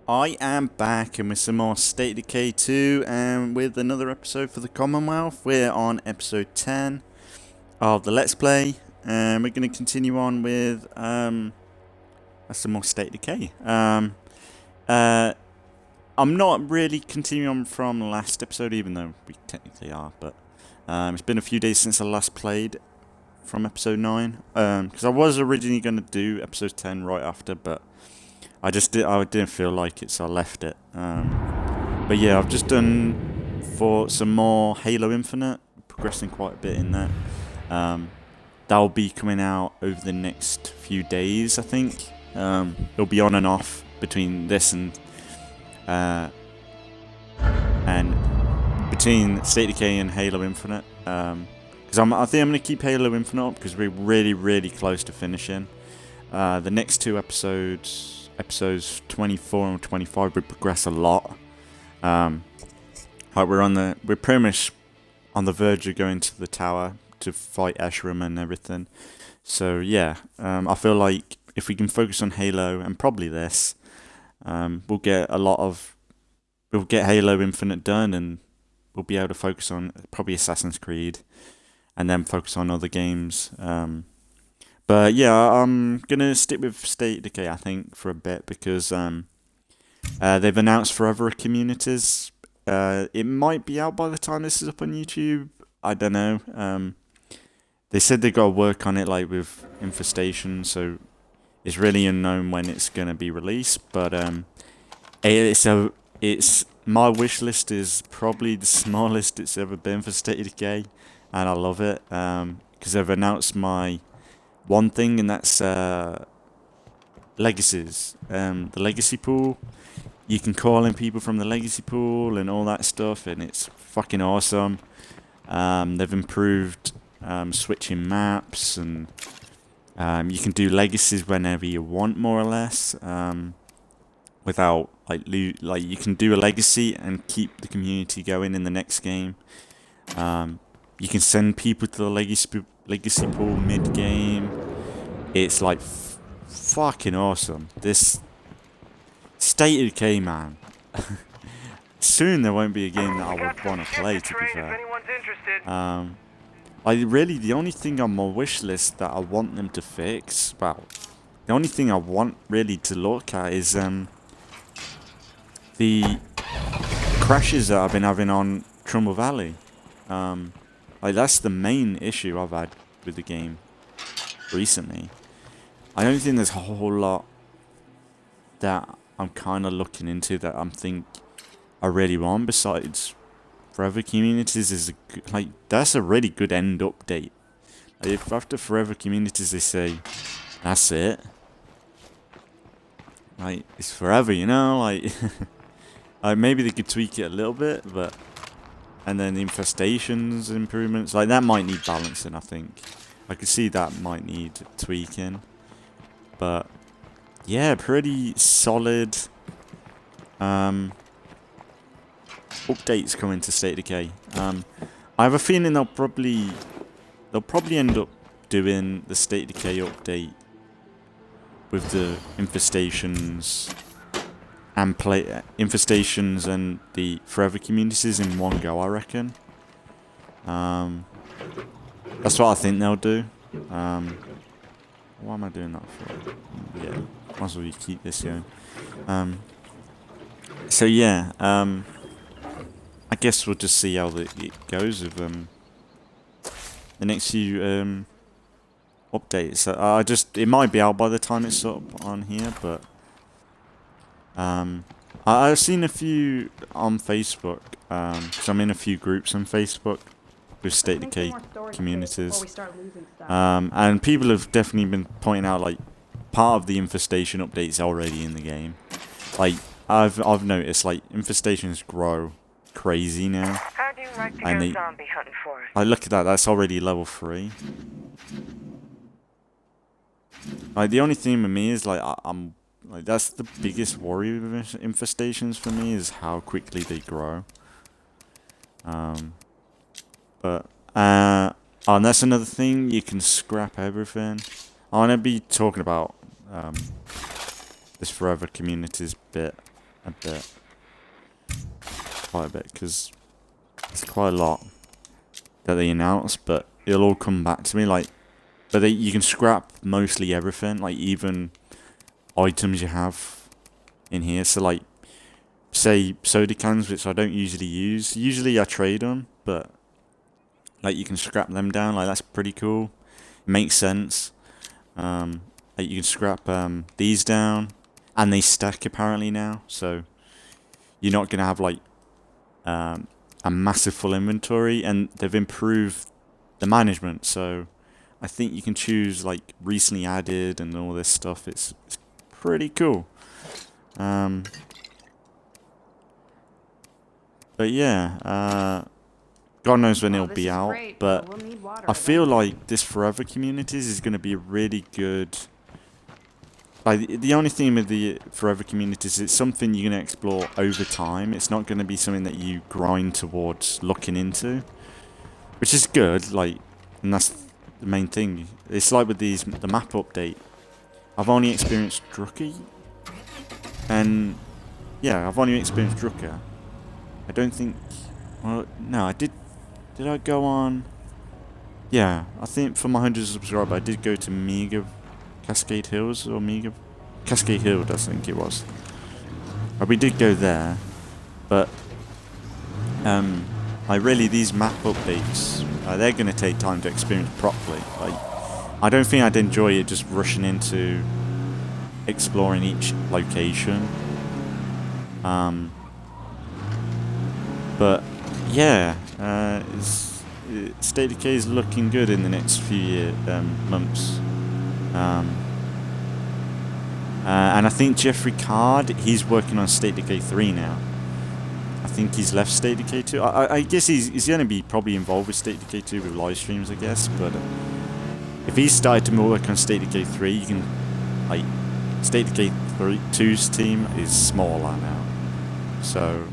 I am back and with some more State of Decay 2 and with another episode for the Commonwealth. We're on episode 10 of the Let's Play and we're going to continue on with some more State of Decay. I'm not really continuing on from the last episode, even though we technically are, but it's been a few days since I last played from episode 9, because I was originally going to do episode 10 right after, but I didn't feel like it, so I left it. But yeah, I've just done for some more Halo Infinite, progressing quite a bit in that. That'll be coming out over the next few days, I think. It'll be on and off between this and between State of Decay and Halo Infinite. Because I think I'm going to keep Halo Infinite up because we're really close to finishing. The next two episodes 24 and 25 would progress a lot. Like we're pretty much on the verge of going to the tower to fight Eshram and everything. So yeah, I feel like if we can focus on Halo and probably this, we'll get Halo Infinite done and we'll be able to focus on probably Assassin's Creed and then focus on other games. But yeah, I'm going to stick with State of Decay, I think, for a bit, because they've announced Forever Communities. It might be out by the time this is up on YouTube. I don't know. They said they got to work on it, like, with Infestation, so it's really unknown when it's going to be released. But it's my wish list is probably the smallest it's ever been for State of Decay, and I love it, because they've announced my one thing, and that's legacies. The legacy pool, you can call in people from the legacy pool and all that stuff, and it's fucking awesome. They've improved switching maps, and you can do legacies whenever you want, more or less, without like you can do a legacy and keep the community going in the next game. You can send people to the legacy pool mid-game. It's like fucking awesome. This State of Decay, man. Soon there won't be a game that I would want to play, to be fair. Really, the only thing on my wish list that I want them to fix, well, the only thing I want really to look at is the crashes that I've been having on Trumbull Valley. That's the main issue I've had with the game recently. I don't think there's a whole lot that I'm kind of looking into that I really want, besides Forever Communities is that's a really good end update. Like, if after Forever Communities they say that's it, like it's forever, you know, like maybe they could tweak it a little bit, but and then the infestations improvements, like that might need balancing. I think I could see that might need tweaking, but yeah, pretty solid updates coming to State of Decay. I have a feeling they'll probably end up doing the State of Decay update with the infestations and the Forever Communities in one go, I reckon. That's what I think they'll do. Why am I doing that for? Yeah, might as well keep this going. So yeah, I guess we'll just see how it goes with the next few updates. It might be out by the time it's up on here, but I've seen a few on Facebook, because I'm in a few groups on Facebook with State of Decay communities, and people have definitely been pointing out like part of the infestation updates already in the game. Like I've noticed like infestations grow crazy now, How do you like to go zombie hunting for us? I look at that. That's already level 3. Like the only thing with me is like I'm like that's the biggest worry with infestations for me, is how quickly they grow. But and that's another thing, you can scrap everything. I'm gonna be talking about this Forever Communities bit a bit. Quite a bit, because it's quite a lot that they announce, but it'll all come back to me, like, but you can scrap mostly everything, like, even items you have in here, so, like, say, soda cans, which I don't usually use, usually I trade them, but, like, you can scrap them down, like, that's pretty cool, it makes sense, like, you can scrap, these down, and they stack, apparently, now, so, you're not gonna have, like, a massive full inventory, and they've improved the management, so I think you can choose like recently added and all this stuff. It's pretty cool. But yeah, God knows when it'll be out, but I feel like this Forever Communities is going to be really good. Like, the only thing with the Forever Communities, it's something you're going to explore over time. It's not going to be something that you grind towards looking into, which is good, like, and that's the main thing. It's like with the map update. I've only experienced Drucker, and yeah, I've only experienced Drucker. I don't think, well, no, I did I go on? Yeah, I think for my 100 subscribers, I did go to Meagher Cascade Hills, or Meagher Cascade Hill, I think it was. We did go there, but these map updates, they're going to take time to experience properly. Like, I don't think I'd enjoy it just rushing into exploring each location. But yeah, State of Decay is looking good in the next few months. And I think Jeffrey Card, he's working on State of Decay 3 now. I think he's left State of Decay 2. I guess he's going to be probably involved with State of Decay 2 with live streams, I guess. But if he's started to work on State of Decay 3, you can, like, State of Decay 2's team is smaller now. So,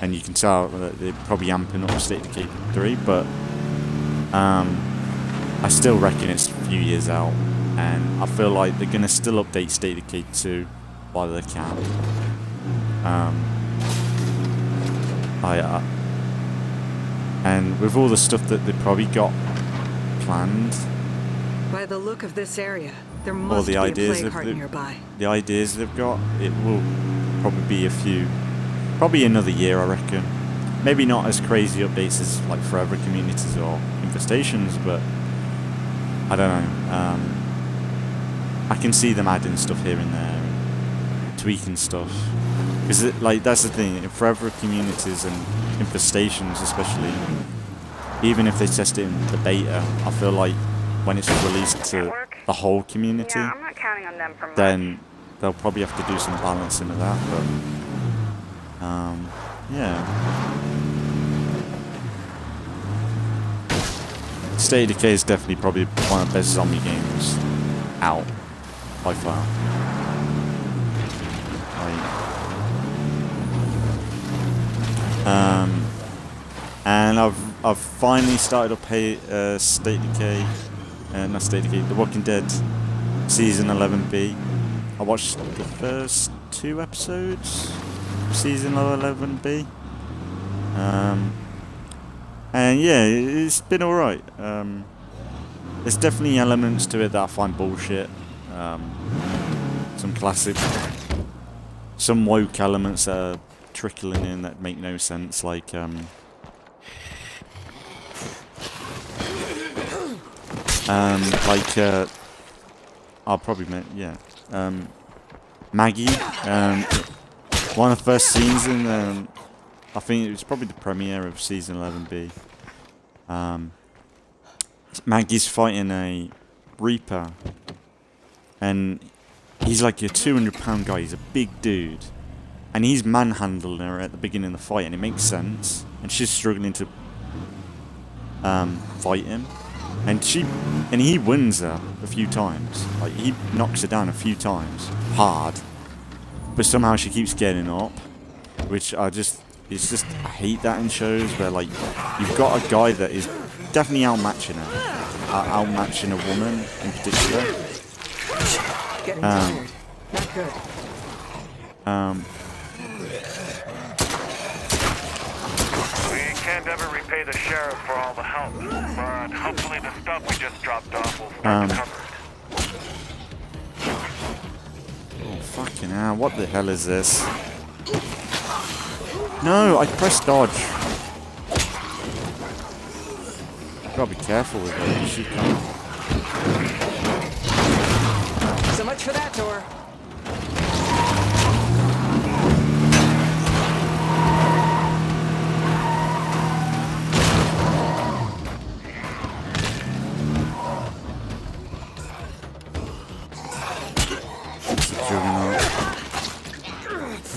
and you can tell that they're probably amping up State of Decay 3, but I still reckon it's a few years out, and I feel like they're going to still update State of Decay 2 while they can. And with all the stuff that they've probably got planned, by the look of this area, there must be a plague heart nearby. The ideas they've got, it will probably be probably another year, I reckon. Maybe not as crazy updates as like Forever Communities or Infestations, but I don't know. I can see them adding stuff here and there, and tweaking stuff. Because like, that's the thing, in Forever Communities and Infestations especially, even if they test it in the beta, I feel like when it's released to the whole community, Yeah, I'm not counting on them for then much. they'll probably have to do some balancing of that, but yeah. State of Decay is definitely probably one of the best zombie games out by far. And I've finally started to play State of Decay, not State of Decay, The Walking Dead Season 11B. I watched the first 2 episodes of Season 11B. And yeah, it's been alright. There's definitely elements to it that I find bullshit. Some classic, some woke elements that are trickling in that make no sense, like I'll probably Maggie, one of the first scenes in I think it was probably the premiere of Season 11B. Maggie's fighting a Reaper, and he's like a 200-pound guy, he's a big dude, and he's manhandling her at the beginning of the fight, and it makes sense, and she's struggling to fight him, and he wins her a few times, like he knocks her down a few times, hard, but somehow she keeps getting up, which I hate that in shows where, like, you've got a guy that is definitely outmatching a woman in particular. Getting tired. Not good. We can't ever repay the sheriff for all the help, but hopefully the stuff we just dropped off will start to cover it. Oh, fucking hell. What the hell is this? No, I pressed dodge. Gotta be careful with her. She can't. So much for that door.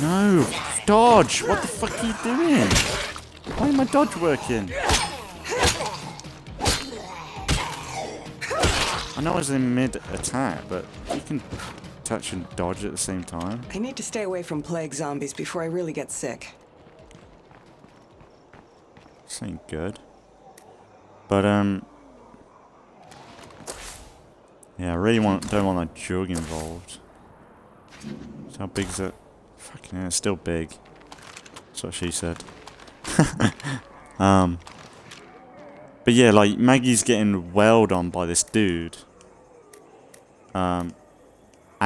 No, dodge! What the fuck are you doing? Why ain't my dodge working? I know I was in mid-attack, but you can touch and dodge at the same time. I need to stay away from plague zombies before I really get sick. This ain't good. But, yeah, I really don't want that jug involved. So how big is it? Fucking hell, it's still big. That's what she said. But yeah, like, Maggie's getting wailed on by this dude. And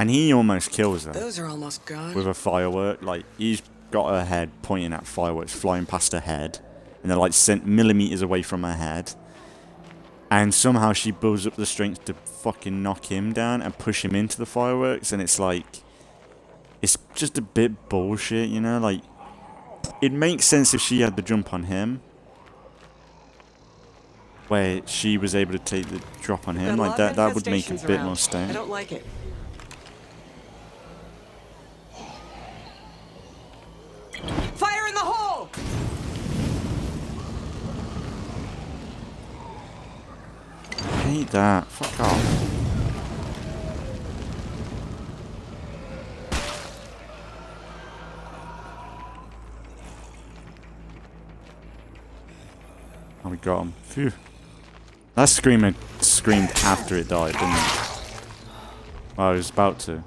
he almost kills her. Those are almost gone. With a firework. Like, he's got her head pointing at fireworks flying past her head. And they're like sent millimeters away from her head. And somehow she builds up the strength to fucking knock him down and push him into the fireworks. And it's like, it's just a bit bullshit, you know? Like, it makes sense if she had the jump on him. Where she was able to take the drop on him. Like, that would make a bit more sense. I don't like it. Fire in the hole! I hate that. Fuck off. Oh, we got him. Phew. That screamer screamed after it died, didn't it? Well, I was about to.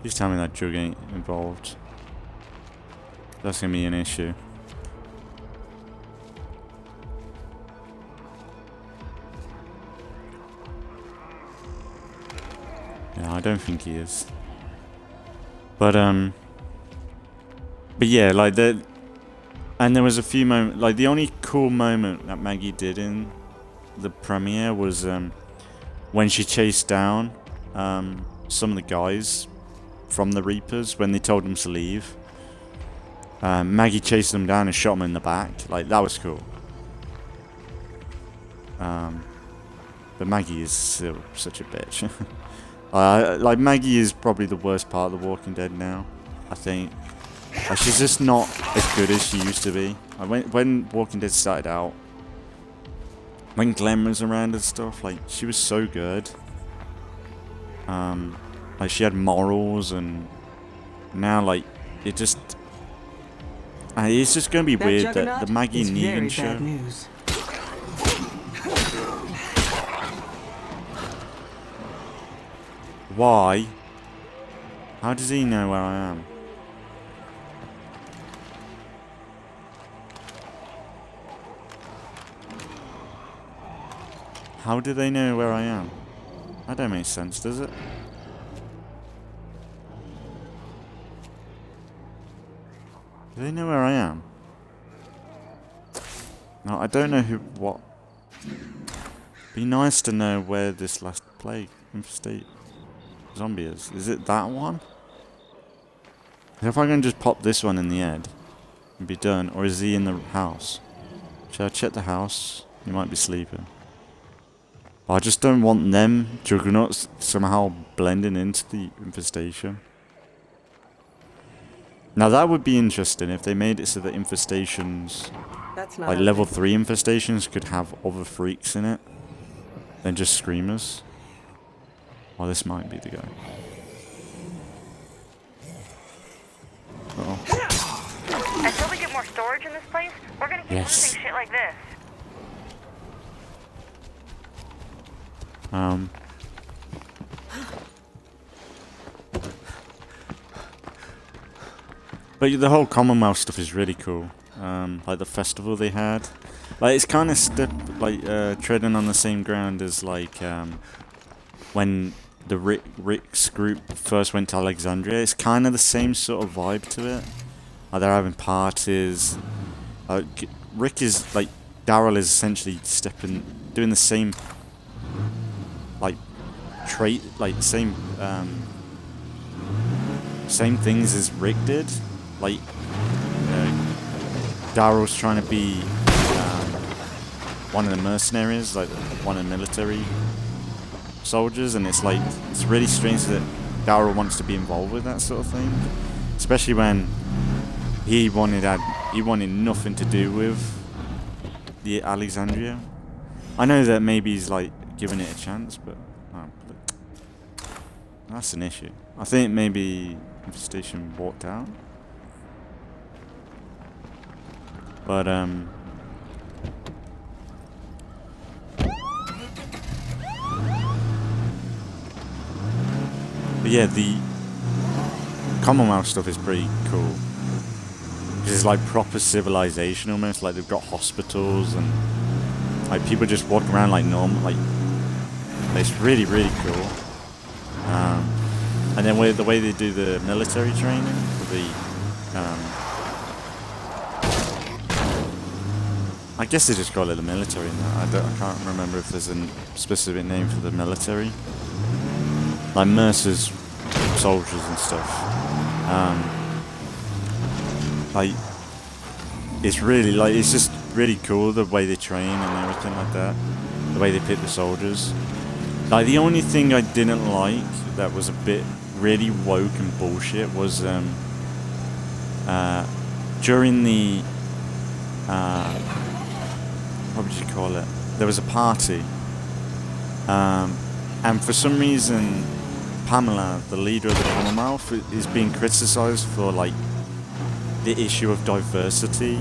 Please tell me that jug ain't involved. That's gonna be an issue. Yeah, I don't think he is. But yeah, like and there was a few moments, like the only cool moment that Maggie did in the premiere was when she chased down some of the guys from the Reapers when they told them to leave. Maggie chased them down and shot them in the back. Like, that was cool. But Maggie is still such a bitch. Like, Maggie is probably the worst part of The Walking Dead now, I think. Like, she's just not as good as she used to be. When Walking Dead started out, when Glenn was around and stuff, like, she was so good. Like, she had morals, and now, like, it just... it's just going to be weird that the Maggie and Negan show... News. Why? How does he know where I am? How do they know where I am? That don't make sense, does it? Do they know where I am? No, I don't know what. Be nice to know where this last plague infestate zombie is. Is it that one? If I can just pop this one in the head and be done, or is he in the house? Shall I check the house? He might be sleeping. But I just don't want them juggernauts somehow blending into the infestation. Now that would be interesting if they made it so that infestations, like level 3 infestations, could have other freaks in it than just screamers. Oh, this might be the guy. Until we get more storage in this place, we're gonna keep losing shit like this. But the whole Commonwealth stuff is really cool. Like the festival they had. Like it's kind of treading on the same ground as like when the Rick's group first went to Alexandria. It's kind of the same sort of vibe to it. Like they're having parties. Rick is like Daryl is essentially doing the same like trait, like same things as Rick did. Like Daryl's trying to be one of the mercenaries, like one of the military soldiers, and it's like it's really strange that Daryl wants to be involved with that sort of thing, especially when he wanted nothing to do with the Alexandria. I know that maybe he's like giving it a chance, but that's an issue. I think maybe Infestation walked out. But yeah, the Commonwealth stuff is pretty cool. It's like proper civilization almost. Like they've got hospitals and like people just walk around like normal. Like it's really cool. And then the way they do the military training for the I guess they just call it the military now. I can't remember if there's a specific name for the military. Like Mercer's soldiers and stuff. Like it's really like it's just really cool the way they train and everything like that. The way they pick the soldiers. Like the only thing I didn't like that was a bit really woke and bullshit was during the what would you call it? There was a party, and for some reason, Pamela, the leader of the Commonwealth, is being criticised for like the issue of diversity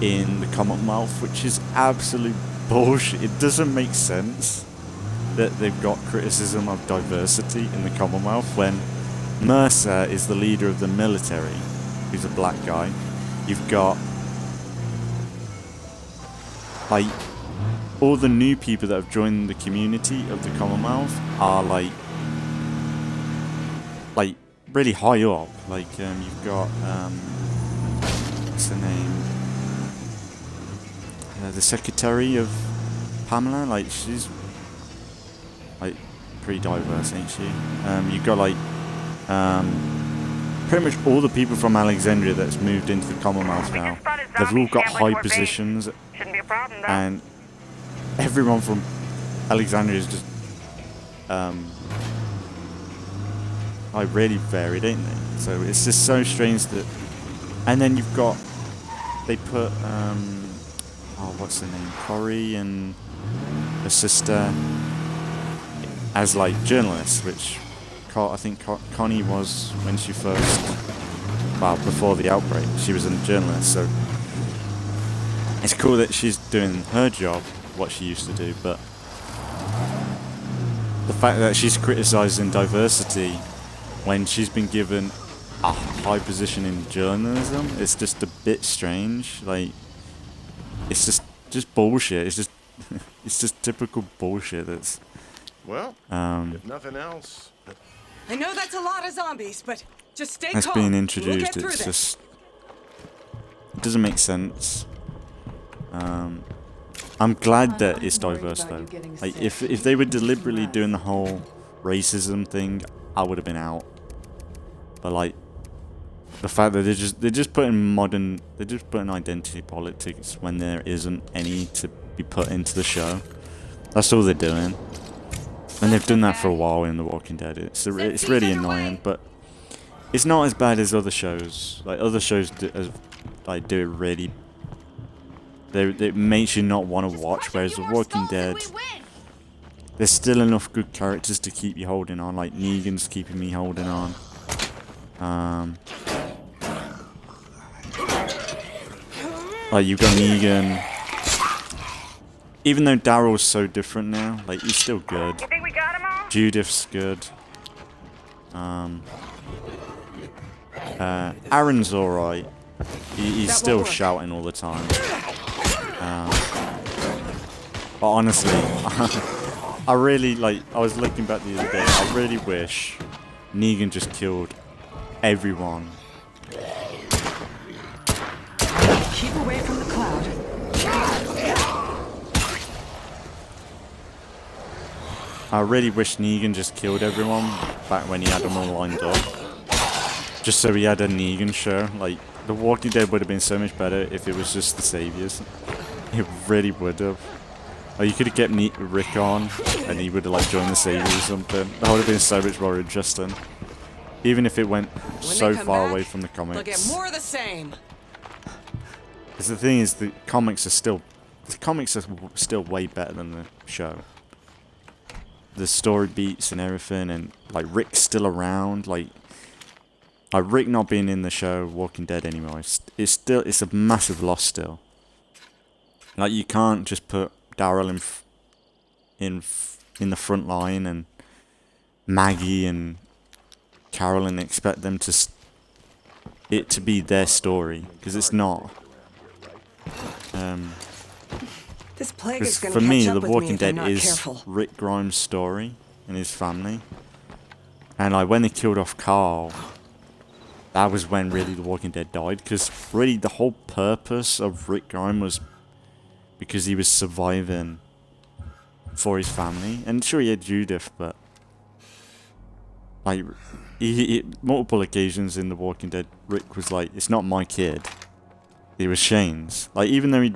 in the Commonwealth, which is absolute bullshit. It doesn't make sense that they've got criticism of diversity in the Commonwealth when Mercer is the leader of the military, who's a black guy. You've got like all the new people that have joined the community of the Commonwealth are like really high up. Like you've got what's the name? The secretary of Pamela. Like she's like pretty diverse, ain't she? You've got like pretty much all the people from Alexandria that's moved into the Commonwealth now. They've all got high positions. Shouldn't be a problem, though. And everyone from Alexandria is just like really varied, ain't they? So it's just so strange that. And then you've got they put what's her name, Corey and her sister as like journalists, which I think Connie was when she first, well, before the outbreak, she was a journalist. So it's cool that she's doing her job, what she used to do, but the fact that she's criticising diversity when she's been given a high position in journalism, it's just a bit strange. Like, it's just bullshit. It's just it's just typical bullshit. That's well, if nothing else. I know that's a lot of zombies, but just stay that's calm. being We'll introduced. get through It's this. just it doesn't make sense. I'm glad that it's diverse though. Like if they were deliberately doing the whole racism thing, I would have been out. But like the fact that they're just putting identity politics when there isn't any to be put into the show. That's all they're doing. And they've done that for a while in The Walking Dead. It's really annoying, but it's not as bad as other shows. Like other shows do it really. It makes you not want to watch. Whereas The Walking Dead, there's still enough good characters to keep you holding on. Like Negan's keeping me holding on. Like, you've got Negan. Even though Daryl's so different now, like, he's still good. You think we got 'em all? Judith's good. Aaron's alright. He's still shouting all the time. But honestly, I really, like, I was looking back the other day, I really wish Negan just killed everyone. Keep away from the cloud. I really wish Negan just killed everyone back when he had them all lined up. Just so he had a Negan show. Like, The Walking Dead would have been so much better if it was just the Saviors. It really would have. Like, you could have kept Rick on, and he would have, like, joined the Saviors or something. That would have been so much more interesting. Even if it went so far away from the comics. They'll get more of the same. Because the thing is, the comics are still way better than the show. The story beats and everything, and like Rick's still around. Like Rick not being in the show Walking Dead anymore. It's a massive loss still. Like, you can't just put Daryl in the front line and Maggie and Carol and expect them to it to be their story, because it's not. This plague is going for to me, catch The up with Walking me if I'm Dead not is careful. Rick Grimes' story and his family. And like, when they killed off Carl, that was when really The Walking Dead died, because really the whole purpose of Rick Grimes was because he was surviving for his family. And sure, he had Judith, but like, he multiple occasions in The Walking Dead, Rick was like, "It's not my kid. It was Shane's." Like, even though he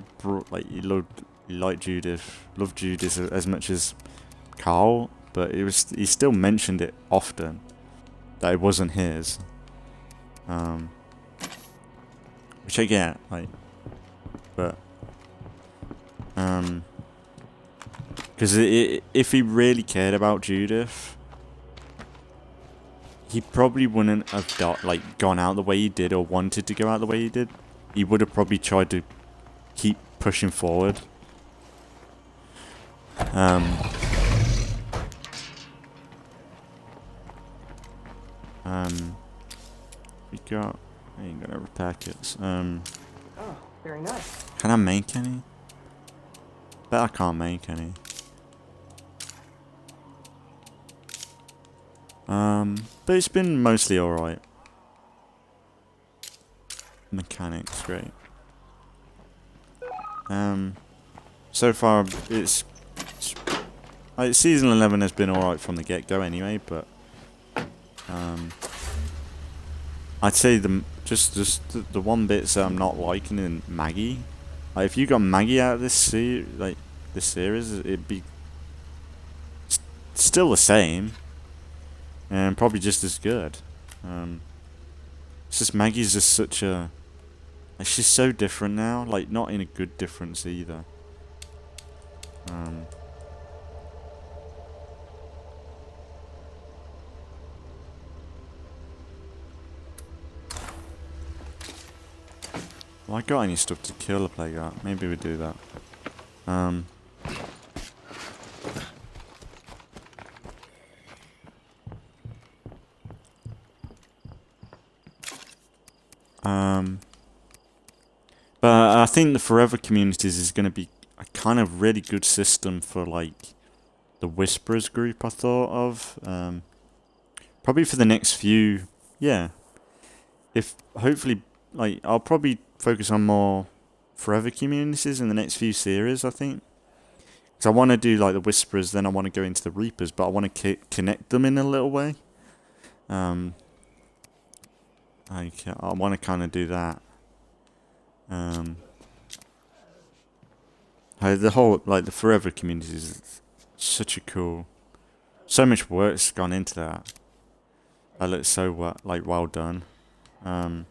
liked Judith, loved Judith as much as Carl, but he still mentioned it often that it wasn't his. Which I get, like, but because if he really cared about Judith, he probably wouldn't have gone out the way he did, or wanted to go out the way he did. He would have probably tried to keep pushing forward. We got. I ain't got no packets. Oh, very nice. Can I make any? Bet I can't make any. But it's been mostly alright. Mechanics, great. So far, it's like, season 11 has been alright from the get-go anyway, but I'd say the one bits that I'm not liking in Maggie. Like, if you got Maggie out of this series, it'd be still the same, and probably just as good. It's just Maggie's just such a, like, she's so different now. Like, not in a good difference either. Well, I got any stuff to kill a plague out? Maybe we do that. But I think the Forever Communities is going to be a kind of really good system for, like, the Whisperers group I thought of. Probably for the next few, yeah. If, hopefully, like, I'll probably focus on more Forever Communities in the next few series, I think. Because I want to do, like, the Whisperers, then I want to go into the Reapers, but I want to connect them in a little way. I want to kind of do that. The whole, like, the Forever Communities is such a cool, so much work's gone into that. That looks so well done. And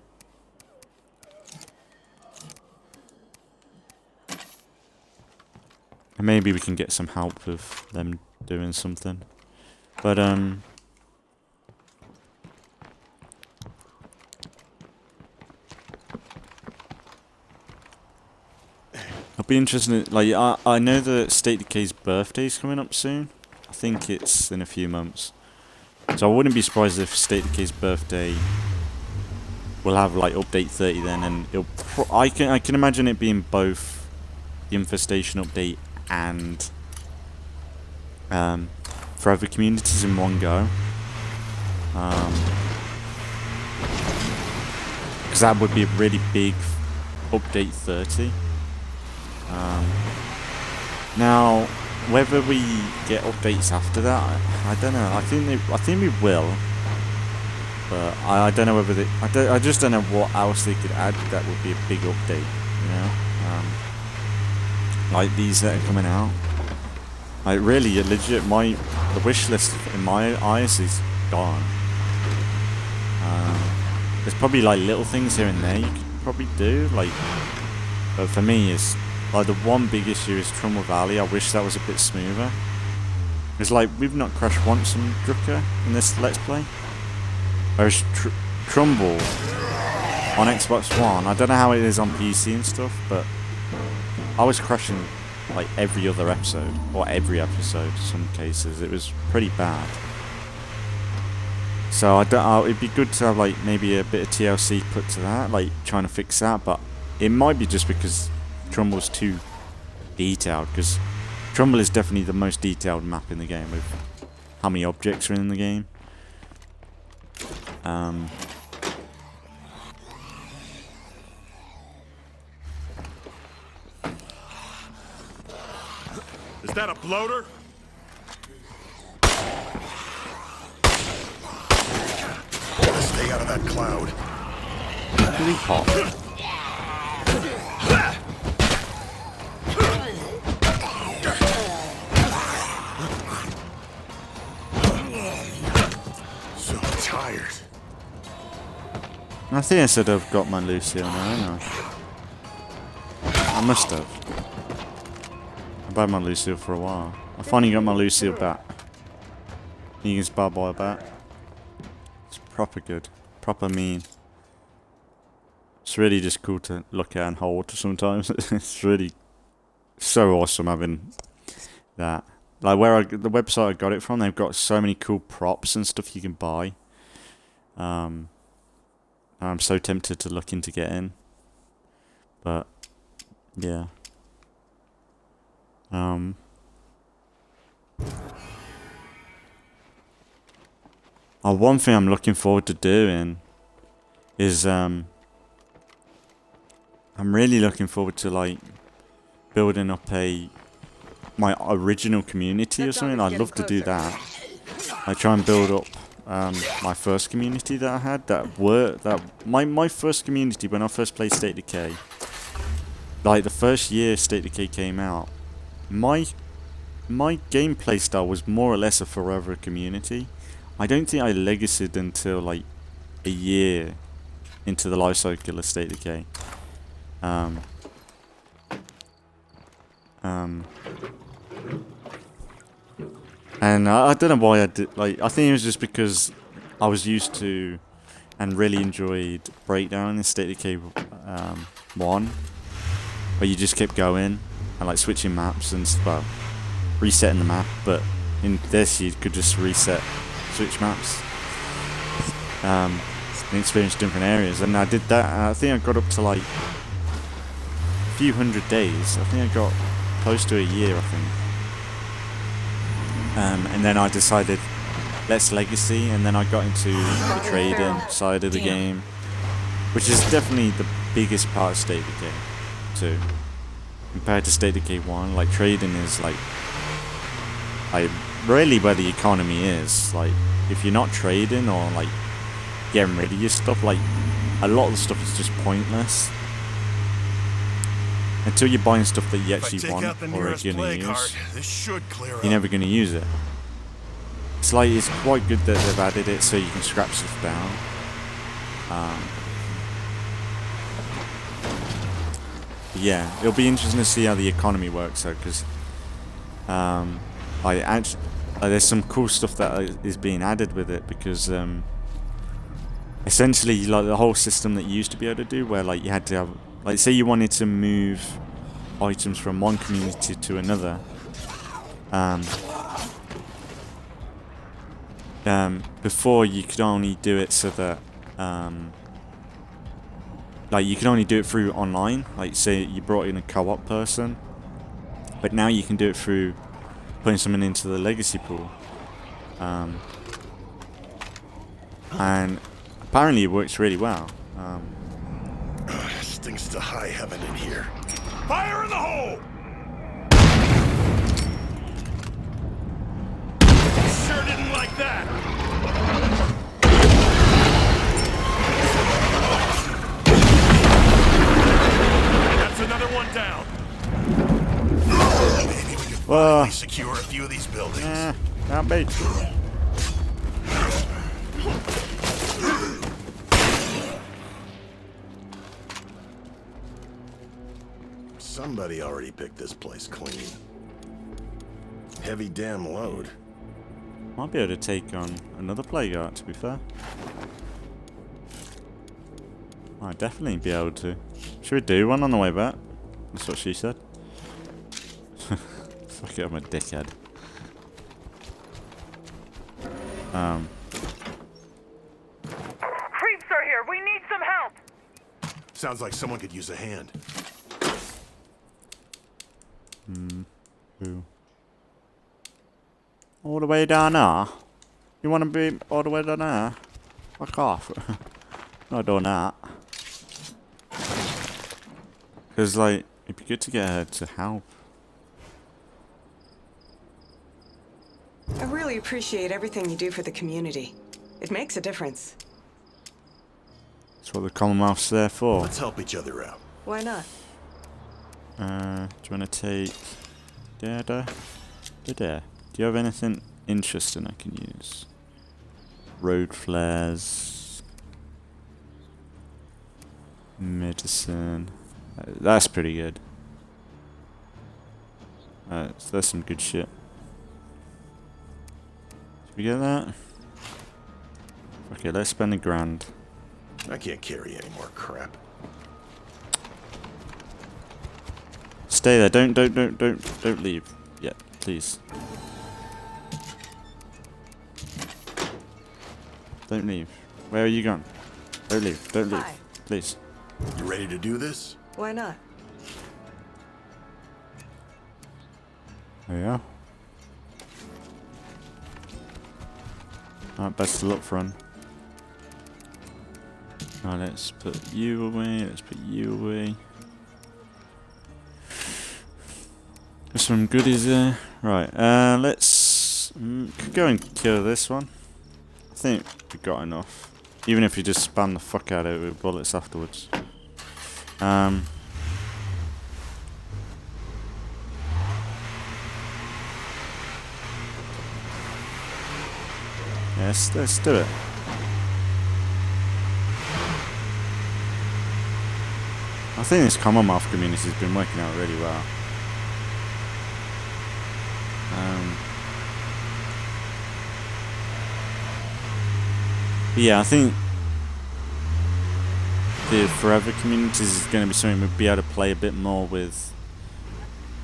maybe we can get some help with them doing something. But I'll be interested. Like I know that State of Decay's birthday's coming up soon. I think it's in a few months. So I wouldn't be surprised if State of Decay's birthday will have like update 30 then, and I can imagine it being both the infestation update and forever communities in one go. Because that would be a really big update 30. Now, whether we get updates after that, I don't know. I think we will, but I don't know whether I just don't know what else they could add that would be a big update. You know, like these that are coming out. Like really, legit, the wish list in my eyes is gone. There's probably like little things here and there you could probably do, like, but for me, it's like the one big issue is Meagher Valley. I wish that was a bit smoother. It's like we've not crashed once on Drucker in this Let's Play. Whereas Trumbull on Xbox One, I don't know how it is on PC and stuff, but I was crashing like every other episode, or every episode in some cases. It was pretty bad. So it'd be good to have like maybe a bit of TLC put to that, like trying to fix that, but it might be just because Trumbull's too detailed, because Trumbull is definitely the most detailed map in the game with how many objects are in the game. Is that a bloater? Stay out of that cloud. Really hot. So tired. I think I said I've got my Lucille now, haven't I? I must have. I've had my Lucille for a while. I finally got my Lucille back. Negan's barbed wire back. It's proper good. Proper mean. It's really just cool to look at and hold sometimes. It's really so awesome having that. Like the website I got it from, they've got so many cool props and stuff you can buy. I'm so tempted to look into getting. But yeah. One thing I'm looking forward to doing is I'm really looking forward to like building up my original community or something. I'd love to do that. I try and build up my first community that I had my first community when I first played State of Decay. Like the first year State of Decay came out, my gameplay style was more or less a forever community. I don't think I legacied until like a year into the life cycle of State of Decay. And I don't know why I did. Like, I think it was just because I was used to and really enjoyed Breakdown in State of Decay 1, where you just kept going and like switching maps and well, resetting the map. But in this, you could just switch maps, and experience different areas. And I did that. And I think I got up to like a few hundred days. I think I got close to a year, I think. And then I decided, let's legacy, and then I got into the trading side of the game, which is definitely the biggest part of State of Decay 2. Compared to State of Decay 1, like trading is like really where the economy is. Like, if you're not trading or like getting rid of your stuff, like a lot of the stuff is just pointless. Until you're buying stuff that you actually want or are gonna use, you're never gonna use it. It's like, it's quite good that they've added it so you can scrap stuff down. Yeah, it'll be interesting to see how the economy works though, because there's some cool stuff that is being added with it, because essentially, like the whole system that you used to be able to do, where like you had to have, like, say you wanted to move items from one community to another. Before you could only do it so that like you can only do it through online, like say you brought in a co-op person, but now you can do it through putting someone into the legacy pool, and apparently it works really well. Stinks to high heaven in here. Fire in the hole! Sure didn't like that. That's another one down. Maybe we can finally secure a few of these buildings. Can't be. Somebody already picked this place clean. Heavy damn load. Might be able to take on another plague art, to be fair. Might definitely be able to. Should we do one on the way back? That's what she said. Fuck it, I'm a dickhead. Creeps are here. We need some help. Sounds like someone could use a hand. Who? All the way down there? You want to be all the way down there? Fuck off. Not doing that. Because, like, it'd be good to get her to help. I really appreciate everything you do for the community. It makes a difference. That's what the Commonwealth's there for. Let's help each other out. Why not? Do you want to take... there? Do you have anything interesting I can use? Road flares... medicine... that's pretty good. So that's some good shit. Did we get that? Okay, let's spend $1,000. I can't carry any more crap. Stay there. Don't leave yet, please. Don't leave. Where are you going? Don't leave. Don't leave. Hi. Please. You ready to do this? Why not? There you are. Alright, best of luck, friend. Alright, let's put you away. Let's put you away. There's some goodies there. Right, let's go and kill this one. I think we got enough. Even if you just spam the fuck out of it with bullets afterwards. Yes, let's do it. I think this Commonwealth community has been working out really well. Yeah, I think the Forever communities is going to be something we'll be able to play a bit more with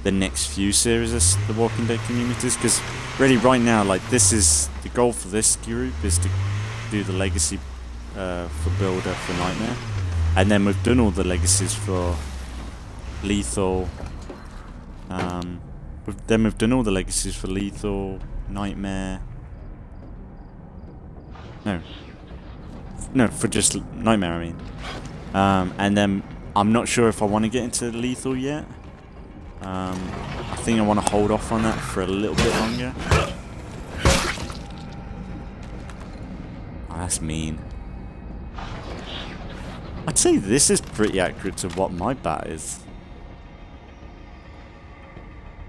the next few series of the Walking Dead communities, because really right now, like, this is the goal for this group is to do the legacy for Builder for Nightmare, and then we've done all the legacies for Lethal. Then we've done all the legacies for Lethal, Nightmare. No, for just Nightmare, I mean. And then I'm not sure if I want to get into Lethal yet. I think I want to hold off on that for a little bit longer. Oh, that's mean. I'd say this is pretty accurate to what my bat is.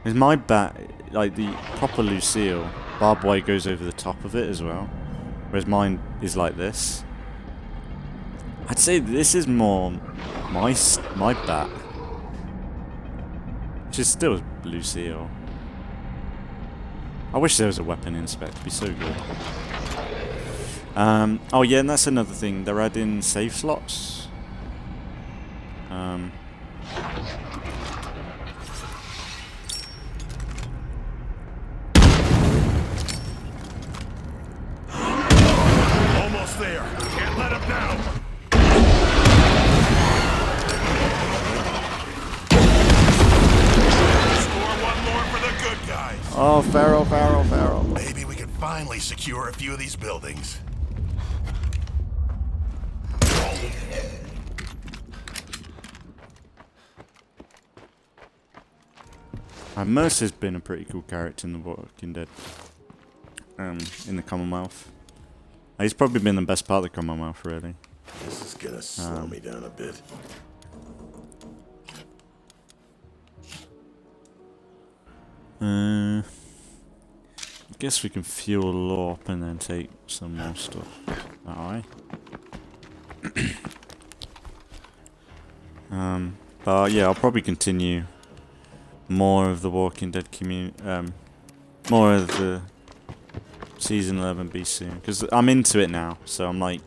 Is my bat, like the proper Lucille, barbed wire goes over the top of it as well, whereas mine is like this. I'd say this is more my bat, which is still Lucille. I wish there was a weapon inspect, it'd be so good. Oh yeah, and that's another thing, they're adding save slots. Oh, Feral, Feral, Feral. Maybe we can finally secure a few of these buildings. Mercer's been a pretty cool character in The Walking Dead. In the Commonwealth. He's probably been the best part of the Commonwealth, really. This is gonna slow me down a bit. I guess we can fuel up and then take some more stuff. Alright. But yeah, I'll probably continue more of the Walking Dead more of the Season 11 be soon. Because I'm into it now, so I'm like,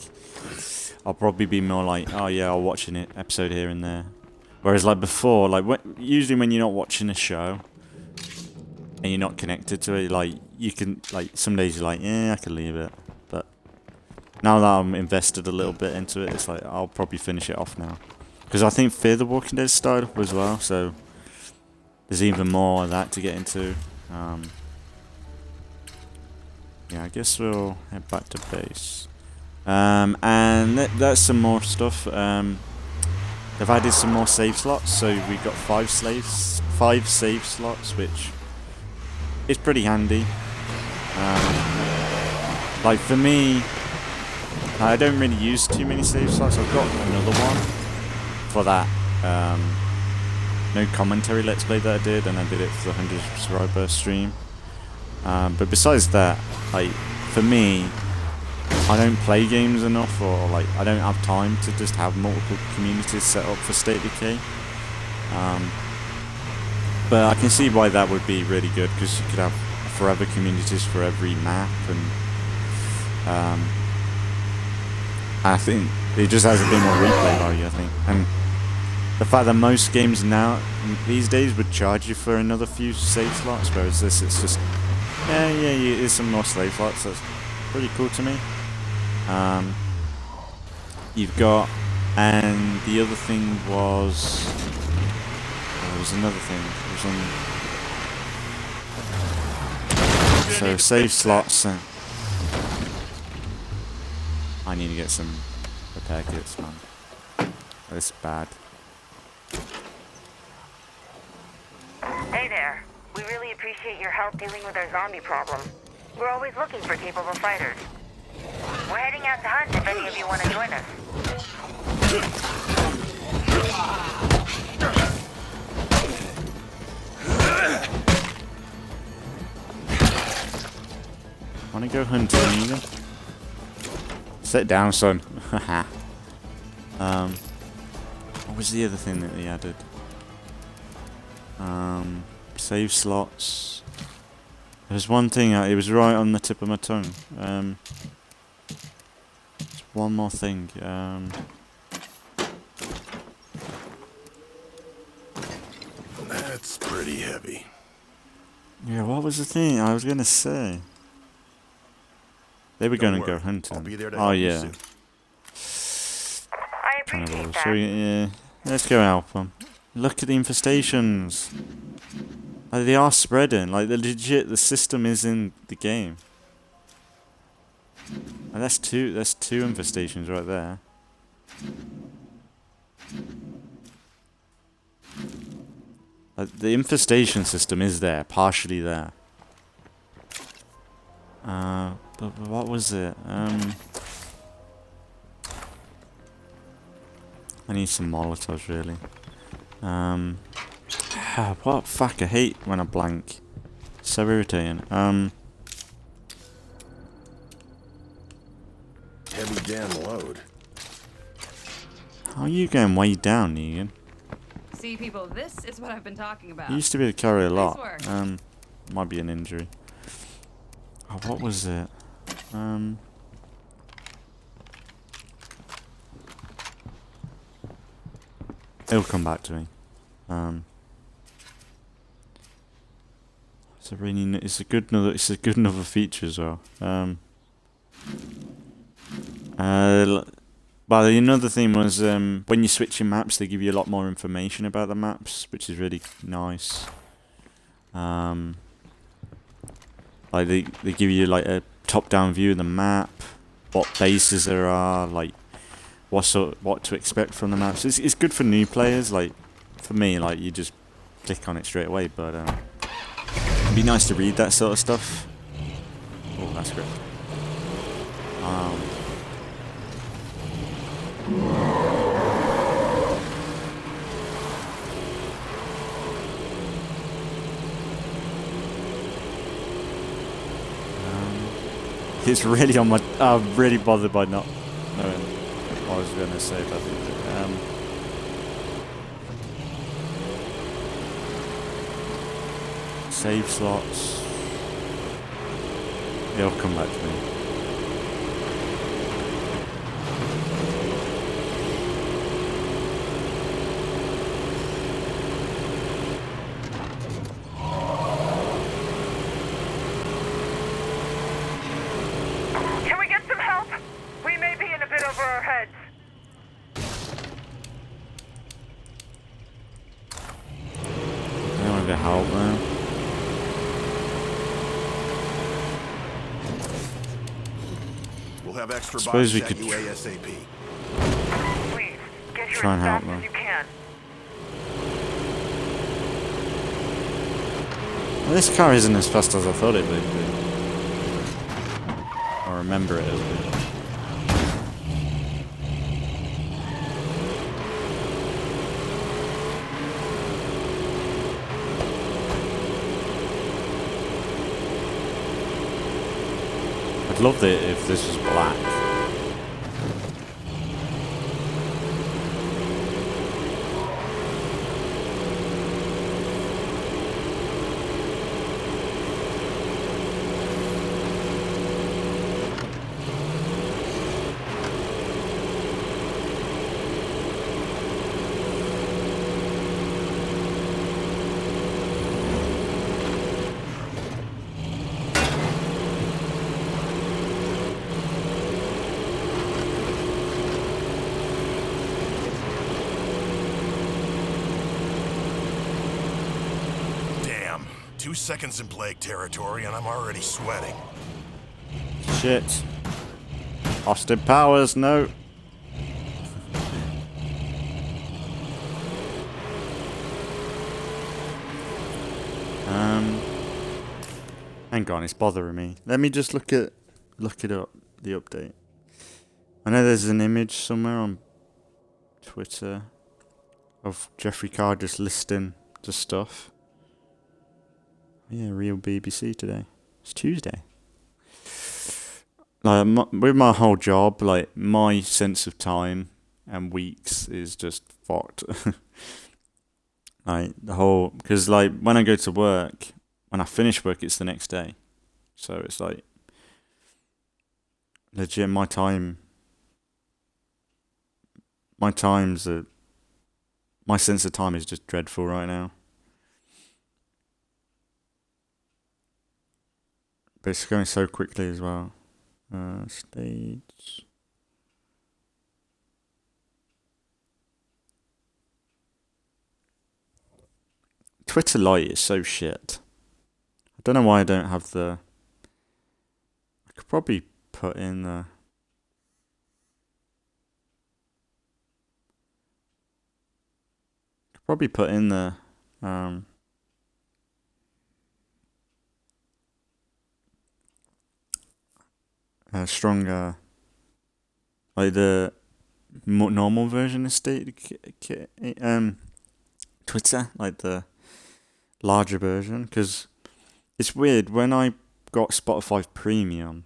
I'll probably be more like, oh yeah, I'll watch an episode here and there. Whereas like before, like usually when you're not watching a show, and you're not connected to it, like, you can, like, some days you're like, yeah, I can leave it. But now that I'm invested a little bit into it, it's like, I'll probably finish it off now. Because I think Fear the Walking Dead started up as well, so there's even more of that to get into. Yeah, I guess we'll head back to base. And that's some more stuff. They've added some more save slots, so we got 5 save slots, which is pretty handy. Like for me, I don't really use too many save slots. I've got another one for that no commentary let's play that I did, and I did it for the 100 subscriber stream. But besides that, like for me, I don't play games enough, or like I don't have time to just have multiple communities set up for State of Decay. But I can see why that would be really good, because you could have forever communities for every map, and I think it just has a bit more replay value, I think. And the fact that most games now, these days, would charge you for another few save slots, whereas this, it's just, yeah, there's some more save slots, that's pretty cool to me. You've got, and the other thing was, there was another thing, so save slots, I need to get some repair kits, man. This is bad. Hey there. We really appreciate your help dealing with our zombie problem. We're always looking for capable fighters. We're heading out to hunt if any of you want to join us. Wanna go hunting, either? Sit down, son. What was the other thing that they added? Save slots. There's one thing, it was right on the tip of my tongue. There's one more thing. That's pretty heavy. Yeah, what was the thing I was gonna say? They were Don't gonna go worry, hunting. I'll be there to Oh help you yeah. soon. I appreciate that. So yeah, let's go help them. Look at the infestations. Like, they are spreading. Like, the legit, the system is in the game. And that's two infestations right there. Like, the infestation system is there, partially there. But what was it? I need some Molotovs, really. What? Fuck, I hate when I blank. So irritating. Heavy damn load. How are you going way down, Negan? See, people, this is what I've been talking about. You used to be able to carry a lot. work. Might be an injury. Oh, what was it? It'll come back to me. It's a really, it's a good another feature as well. But another thing was when you switch your maps, they give you a lot more information about the maps, which is really nice. Like they give you like a top-down view of the map, what bases there are, like what to expect from the maps. It's good for new players. Like for me, like you just click on it straight away. But it'd be nice to read that sort of stuff. Oh, that's great. It's really on my. I'm really bothered by not knowing what I was going to say about it. Save slots. It'll come back to me. Can we get some help? We may be in a bit over our heads. I want to get help now. We'll have extra Suppose we bodies could at you ASAP. Please, get here try as and help fast them. as you can. Well, this car isn't as fast as I thought it would be. I remember it as being. I'd love it if this was black. Damn. 2 seconds in plague territory and I'm already sweating. Shit. Austin Powers, no. Hang on, it's bothering me. Let me just look it up, the update. I know there's an image somewhere on Twitter of Jeffrey Carr just listing the stuff. Yeah, real BBC today. It's Tuesday. Like with my whole job, like my sense of time and weeks is just fucked. Like the whole, because like when I go to work, when I finish work, it's the next day. So it's like legit my times are, my sense of time is just dreadful right now. But it's going so quickly as well. States. Twitter Lite is so shit. I don't know why I don't have the. I could probably put in the. Probably put in the stronger, like the normal version of Twitter, like the larger version, because it's weird when I got Spotify Premium,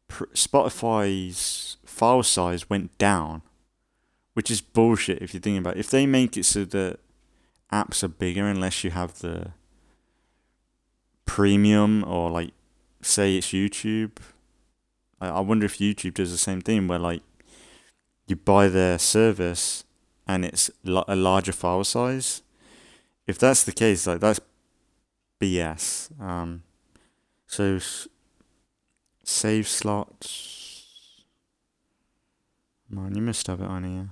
Spotify's file size went down, which is bullshit if you're thinking about it. If they make it so that apps are bigger unless you have the premium, or like say it's YouTube, I wonder if YouTube does the same thing where like you buy their service and it's a larger file size. If that's the case, like that's BS. So save slots. Man, you must have it on here.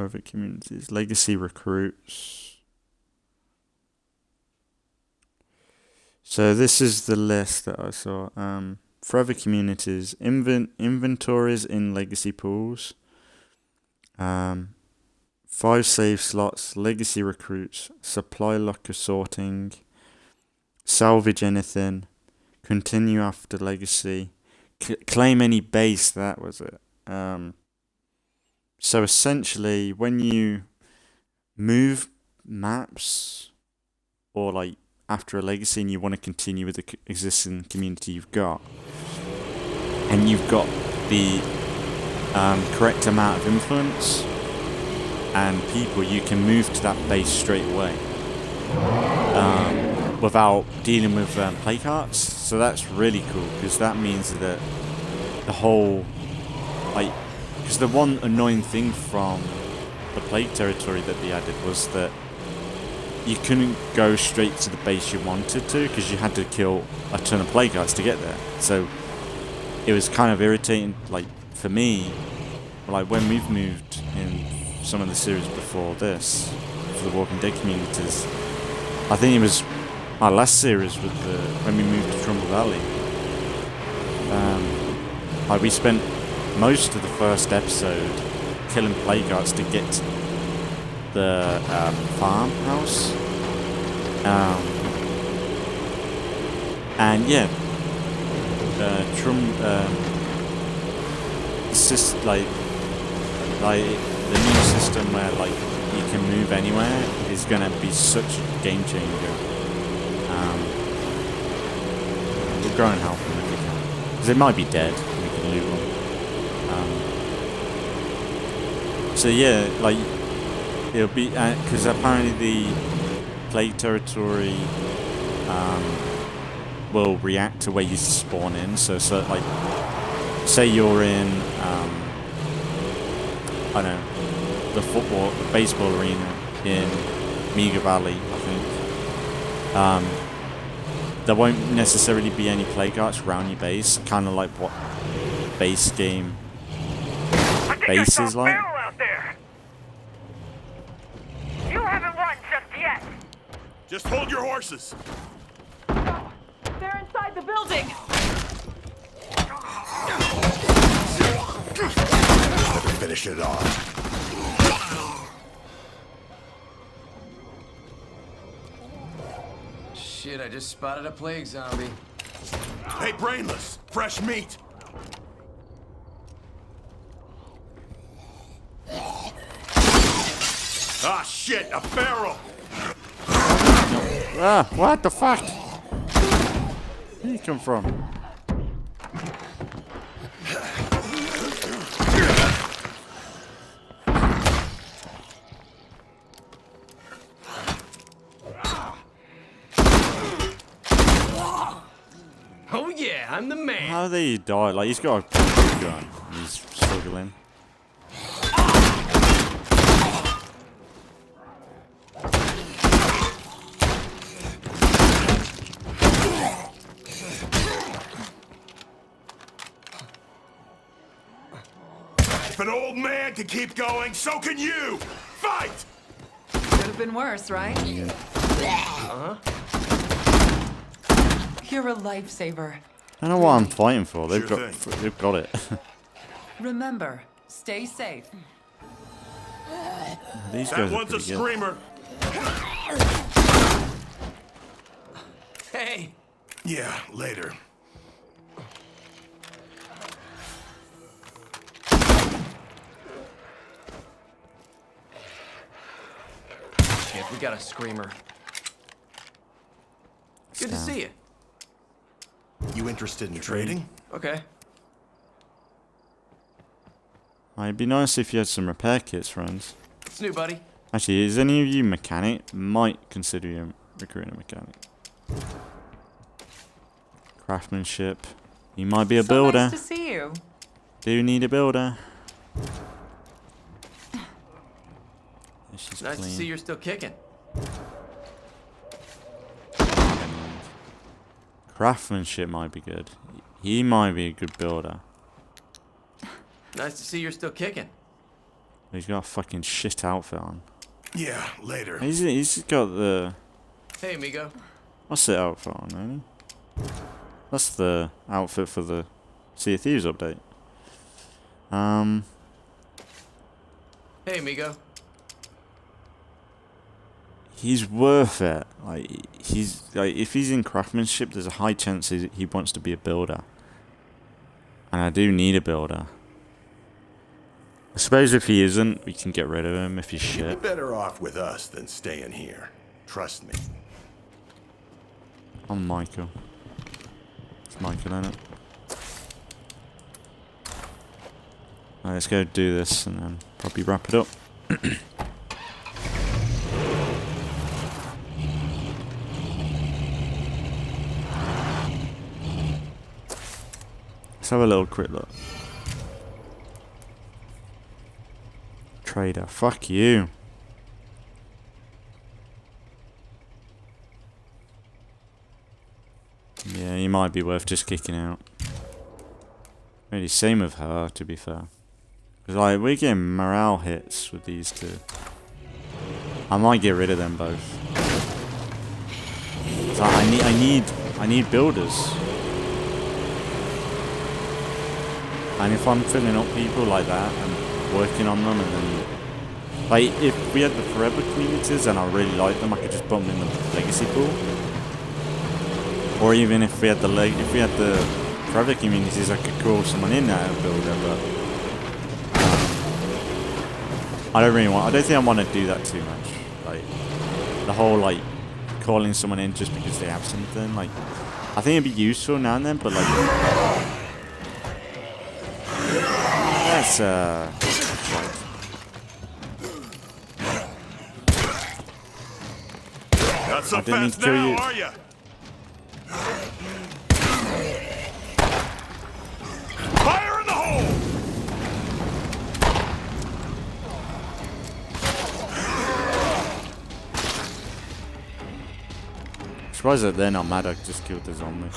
Private communities. Legacy recruits. So this is the list that I saw. Forever communities. Inventories in legacy pools. 5 save slots. Legacy recruits. Supply locker sorting. Salvage anything. Continue after legacy. Claim any base. That was it. So essentially, when you move maps, or like after a legacy and you want to continue with the existing community you've got, and you've got the correct amount of influence and people, you can move to that base straight away without dealing with play carts. So that's really cool, because that means that the whole, like, because the one annoying thing from the plague territory that they added was that you couldn't go straight to the base you wanted to, because you had to kill a ton of plague carts to get there. So it was kind of irritating, like, for me, like when we've moved in some of the series before this, for the Walking Dead communities, I think it was our last series with when we moved to Trumbull Valley. Like we spent most of the first episode killing plague carts to get to the farmhouse. And yeah, it's just like the new system where like you can move anywhere is gonna be such a game changer. We'll go and help them if we can, because they might be dead and we can loot them. So yeah, like it'll be because apparently the plague territory will react to where you spawn in. So like, say you're in I don't know, the baseball arena in Meagher Valley, I think. There won't necessarily be any plague carts around your base, kind of like what base game base is like. Out there. You haven't won just yet. Just hold your horses. They're inside the building. Better finish it off. Shit, I just spotted a plague zombie. Hey, Brainless, fresh meat. Ah, shit, a barrel. Ah, what the fuck? Where you come from? Oh yeah, I'm the man. How did he die? Like, he's got a pretty good gun. He's struggling. If an old man can keep going, so can you. Fight! Could have been worse, right? Uh-huh. You're a lifesaver. I don't know what I'm fighting for. They've Sure got thing. they've got it. Remember, stay safe. These That guys are one's a pretty good. screamer. Hey, Yeah, later. shit, we got a screamer. Good to Down. see you. You interested in trading? Okay. It'd be nice if you had some repair kits, friends. What's new, buddy? Actually, is any of you mechanic? Might consider you recruiting a mechanic. Craftsmanship. You might be a So builder. nice to see you. Do you need a builder? She's Nice to clean. see you're still kicking. Craftsmanship might be good. He might be a good builder. Nice to see you're still kicking. He's got a fucking shit outfit on. Yeah, later. He's got the... Hey, amigo. What's the outfit on, ain't he? That's the outfit for the Sea of Thieves update. Hey, amigo. He's worth it. Like, he's like, if he's in craftsmanship, there's a high chance he wants to be a builder. And I do need a builder. I suppose if he isn't, we can get rid of him if he's You'd shit. be better off with us than staying here. Trust me. I'm Michael. It's Michael, innit? Alright, let's go do this and then probably wrap it up. Let's have a little quick look. Trader, fuck you. Yeah, you might be worth just kicking out. Really, same with her, to be fair. Because, like, we're getting morale hits with these two. I might get rid of them both. So I need builders. And if I'm filling up people like that and working on them, and then, like, if we had the forever communities and I really liked them, I could just put them in the legacy pool. Or even if we had the forever communities, I could call someone in there and build it. But I don't think I want to do that too much. Like the whole like calling someone in just because they have something. Like I think it'd be useful now and then, but like that's like, Not so I didn't mean fast to kill now, you. are ya? Fire in the hole! surprised that they're not mad I just killed the zombie.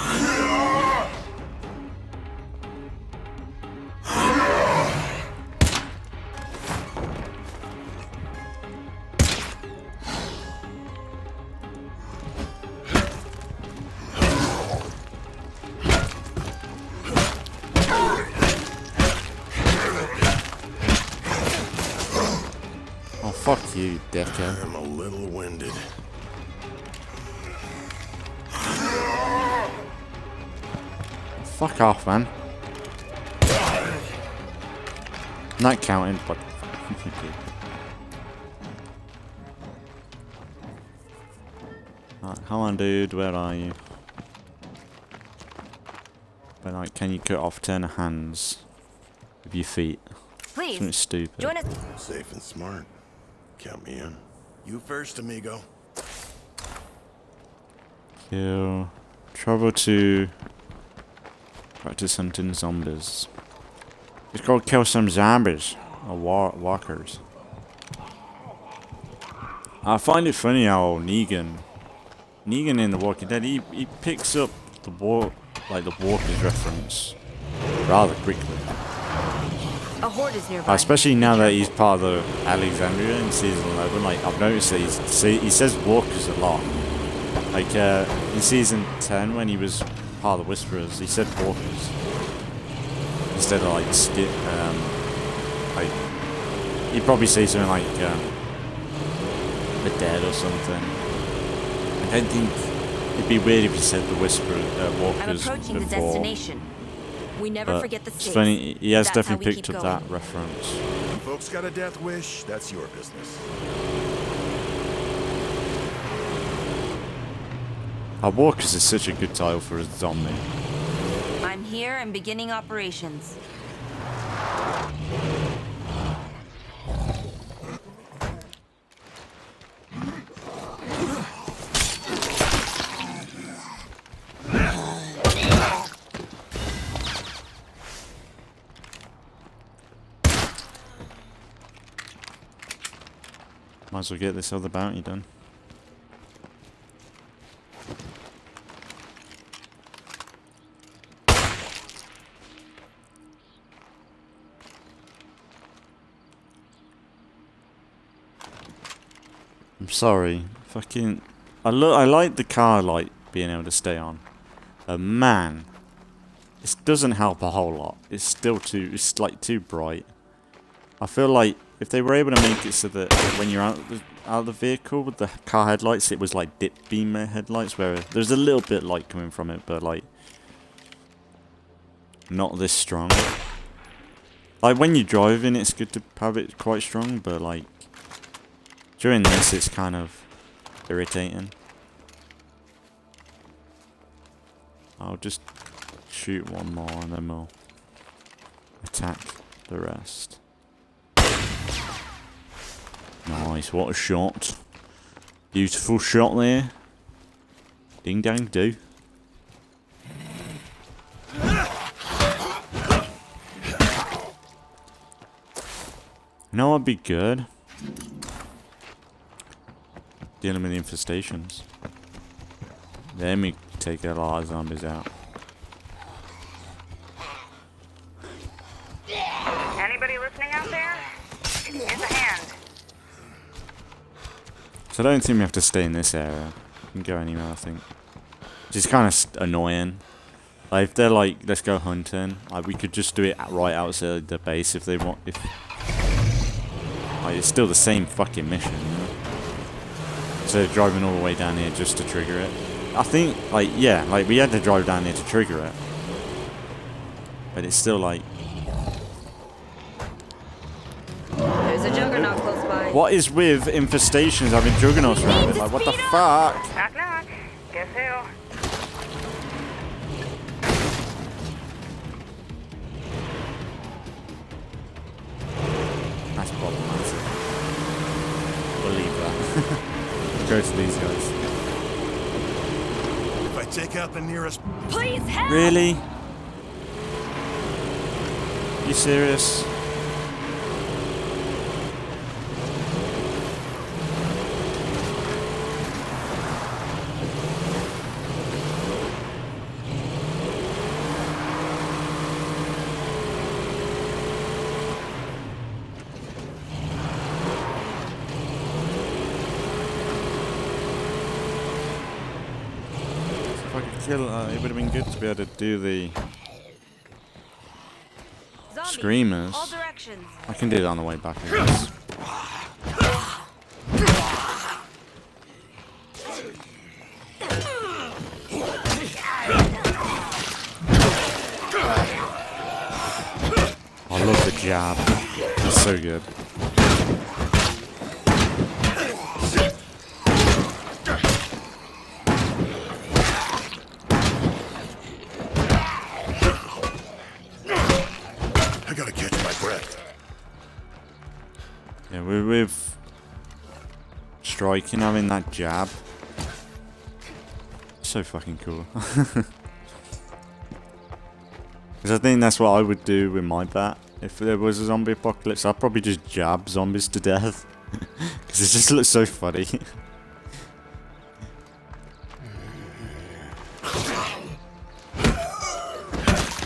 Oh, fuck you, dickhead. I'm a little winded. Fuck off, man. Not counting, but right, come on, dude, where are you? But like, can you cut off 10 hands with your feet? Something Please, stupid. join us. Safe and smart. Count me in. You first, amigo. Kill. Travel to practice hunting zombies. It's called kill some zombies or walkers. I find it funny how Negan in The Walking Dead, he picks up the walkers reference rather quickly. A horde is nearby. Especially now that he's part of the Alexandria in season 11. Like I've noticed that he says walkers a lot. Like in season 10 when he was part of the Whisperers, he said walkers instead of like like he'd probably say something like the dead or something. I don't think it'd be weird if he said the Whisperer walkers I'm approaching before. the destination. We never But forget the it's stakes. funny, he has That's how definitely we picked keep up going. that reference. You folks got a death wish? That's your business. Walkers is such a good title for a zombie. I'm here and beginning operations. Might as well get this other bounty done. I'm sorry. Fucking... I like the car light being able to stay on. But man, this doesn't help a whole lot. It's still it's like too bright. I feel like if they were able to make it so that when you're out of the vehicle with the car headlights, it was like dip beam headlights, where there's a little bit light coming from it, but like not this strong. Like when you're driving, it's good to have it quite strong, but like during this, it's kind of irritating. I'll just shoot one more and then we'll attack the rest. Nice, what a shot. Beautiful shot there. Ding dang do. You know what'd be good? Dealing with the infestations. Then we take a lot of zombies out. Anybody listening out there? Here's a hand. So I don't think we have to stay in this area. We can go anywhere, I think. Which is kind of annoying. Like if they're like, let's go hunting, like we could just do it right outside the base if they want. Like it's still the same fucking mission. You know? So driving all the way down here just to trigger it. I think, like, yeah, like we had to drive down here to trigger it. But it's still like... There's a juggernaut close by. What is with infestations having juggernauts around it? Like, what the fuck? Knock knock. Guess who? That's problematic. Believe that. Go to these guys. If I take out the nearest... Please help! Really? You serious? It would have been good to be able to do the Zombies, screamers. all directions. I can do it on the way back, I guess. I love the jab. It's so good. I gotta catch my breath. Yeah, with striking, having that jab. So fucking cool. Because I think that's what I would do with my bat. If there was a zombie apocalypse, I'd probably just jab zombies to death. Because it just looks so funny.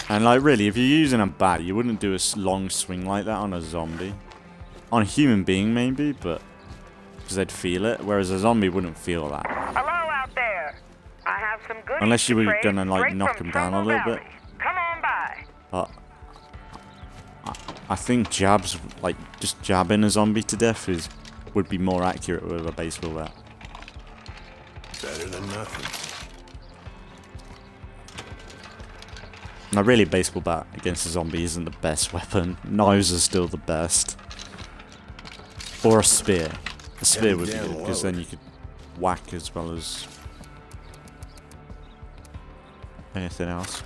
And like really, if you're using a bat, you wouldn't do a long swing like that on a zombie. On a human being maybe, but because they'd feel it, whereas a zombie wouldn't feel that. Hello out there. I have some good. Unless you were gonna like knock them down a little bit. Come on by. But I think jabs, like just jabbing a zombie to death, would be more accurate with a baseball bat. Better than nothing. Now really, a baseball bat against a zombie isn't the best weapon. Knives are still the best. Or a spear. A spear would be good, because then you could whack as well as anything else.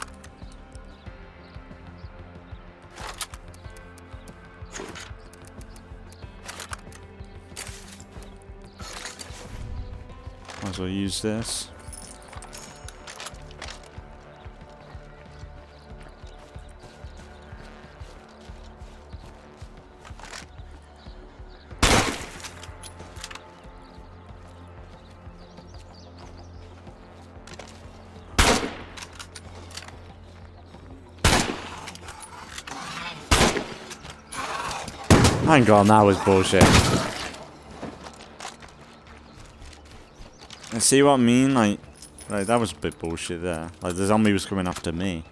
Might as well use this. Hang on, that was bullshit. See what I mean? Like that was a bit bullshit there. Like the zombie was coming after me.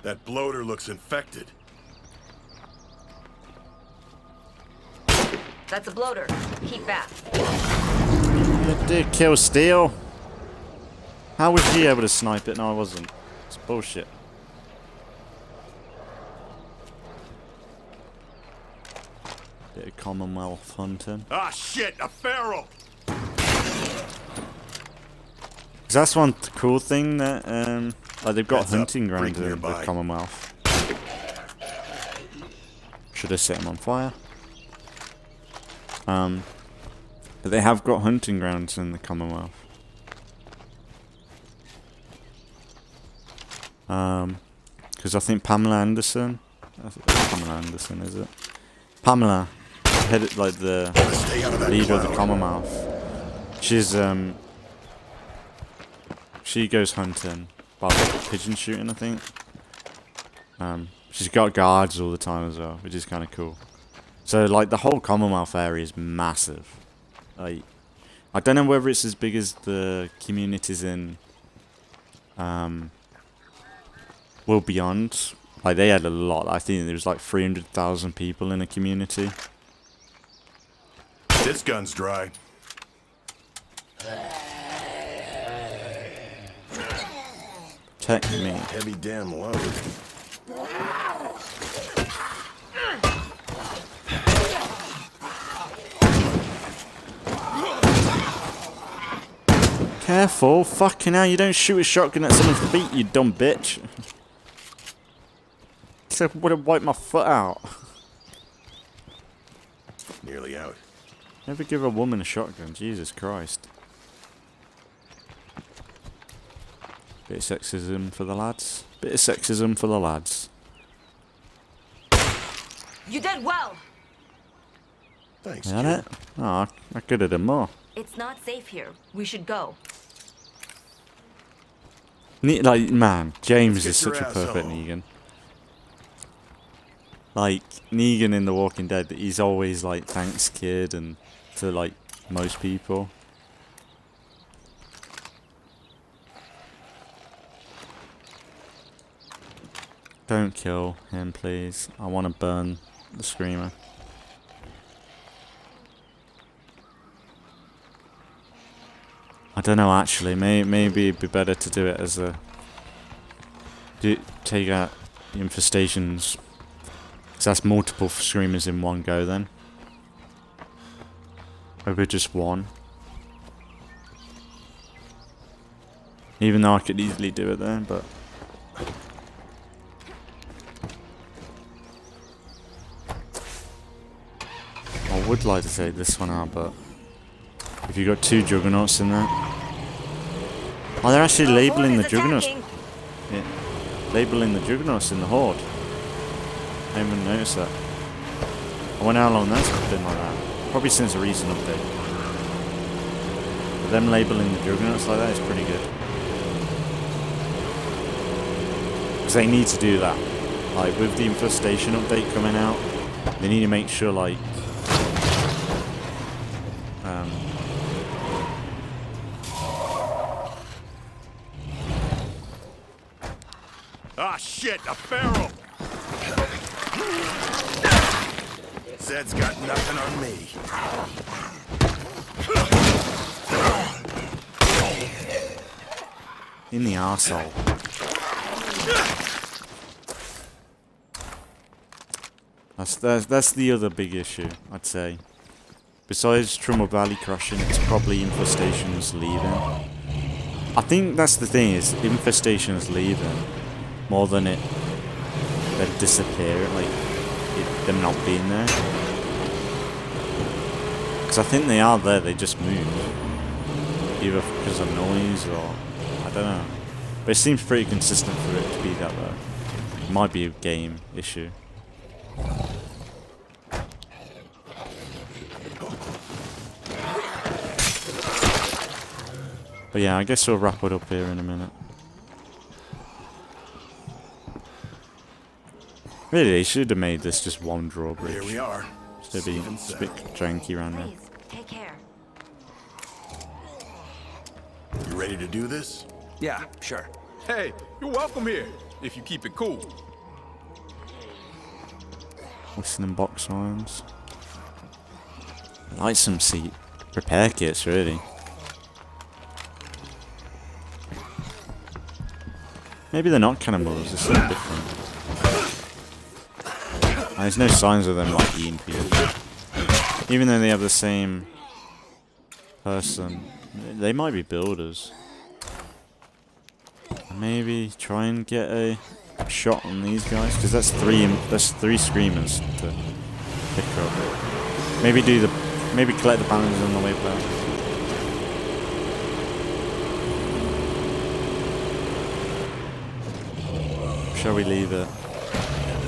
That bloater looks infected. That's a bloater. Keep back. It did kill Steel. How was he able to snipe it? No, I wasn't. It's bullshit. Bit of Commonwealth hunting. Ah, shit! A feral! Cause that's one cool thing that like they've got Heads up, hunting grounds break in the nearby. Commonwealth. Should have set him on fire. But they have got hunting grounds in the Commonwealth. Because I think Pamela Anderson, Pamela Anderson is it? Pamela, head like the Stay out of that leader of the cloud. Commonwealth. She's she goes hunting, by like pigeon shooting, I think. She's got guards all the time as well, which is kind of cool. So like the whole Commonwealth area is massive. Like I don't know whether it's as big as the communities in well beyond. Like they had a lot. I think there was like 300,000 people in a community. This gun's dry. Protect me. Heavy damn load. Careful, fucking hell, you don't shoot a shotgun at someone's feet, you dumb bitch. So would have wiped my foot out. Nearly out. Never give a woman a shotgun, Jesus Christ. Bit of sexism for the lads. Bit of sexism for the lads. You did well. Thanks, Is that kid. it? Oh, I could have done more. It's not safe here. We should go. Like, man, James Let's is get your such a ass perfect home. Negan. Like, Negan in The Walking Dead, he's always like, thanks kid, and to like, most people. Don't kill him, please. I want to burn the Screamer. I don't know, actually. Maybe it'd be better to do it as a... take out the infestations. Because that's multiple Screamers in one go, then. Maybe just one. Even though I could easily do it there, but... I would like to take this one out, but... if you got two Juggernauts in there... oh, they're actually labeling the Juggernauts. Yeah. Labeling the Juggernauts in the Horde. I didn't even notice that. I wonder how long that's been like that. Probably since a recent update. But them labeling the Juggernauts like that is pretty good. Because they need to do that. Like, with the Infestation update coming out, they need to make sure, like... Ah, shit! A feral! Zed's got nothing on me. in the arsehole. That's the other big issue, I'd say. Besides Trumbull Valley crashing, it's probably Infestation's leaving. I think that's the thing, is Infestation's leaving more than it them disappearing, like them not being there. Because I think they are there, they just move. Either because of noise or I don't know. But it seems pretty consistent for it to be that way. It might be a game issue. But yeah, I guess we'll wrap it up here in a minute. Really, they should have made this just one drawbridge. Here we are. So it'd be it's a bit janky around there. Please, take care. You ready to do this? Yeah, sure. Hey, you're welcome here, if you keep it cool. Whistling box irons. I like some seat repair kits, really. Maybe they're not cannonballs, they're something different. There's no signs of them like eating people. Even though they have the same person, they might be builders. Maybe try and get a shot on these guys, because that's three screamers to pick up. Maybe collect the banners on the way back. Shall we leave it?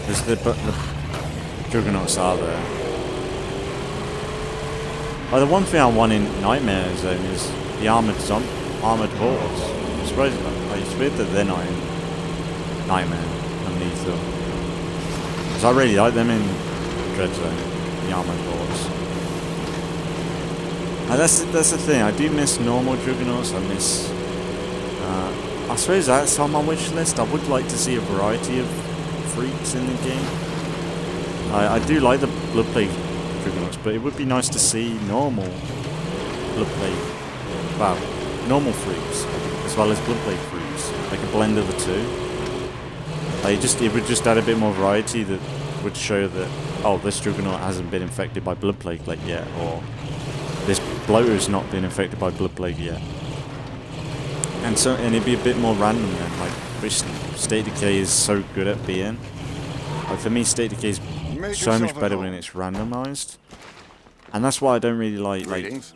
There's the Juggernauts are there. Oh, the one thing I want in Nightmare Zone is the armored hordes. I suppose it's weird that they're not in Nightmare and Lethal. Because I really like them in Dread Zone, the armored hordes. And that's the thing. I do miss normal Juggernauts. I miss. I suppose that's on my wish list. I would like to see a variety of freaks in the game. I do like the Bloodplague Juggernauts, but it would be nice to see normal Bloodplague. Well, normal freaks as well as Bloodplague freaks, like a blend of the two. It would just add a bit more variety that would show that this Juggernaut hasn't been infected by Bloodplague yet, or this bloater's not been infected by Bloodplague yet. And it'd be a bit more random then, like which State of Decay is so good at being. Like for me, State of Decay is so much better when it's randomized, and that's why I don't really like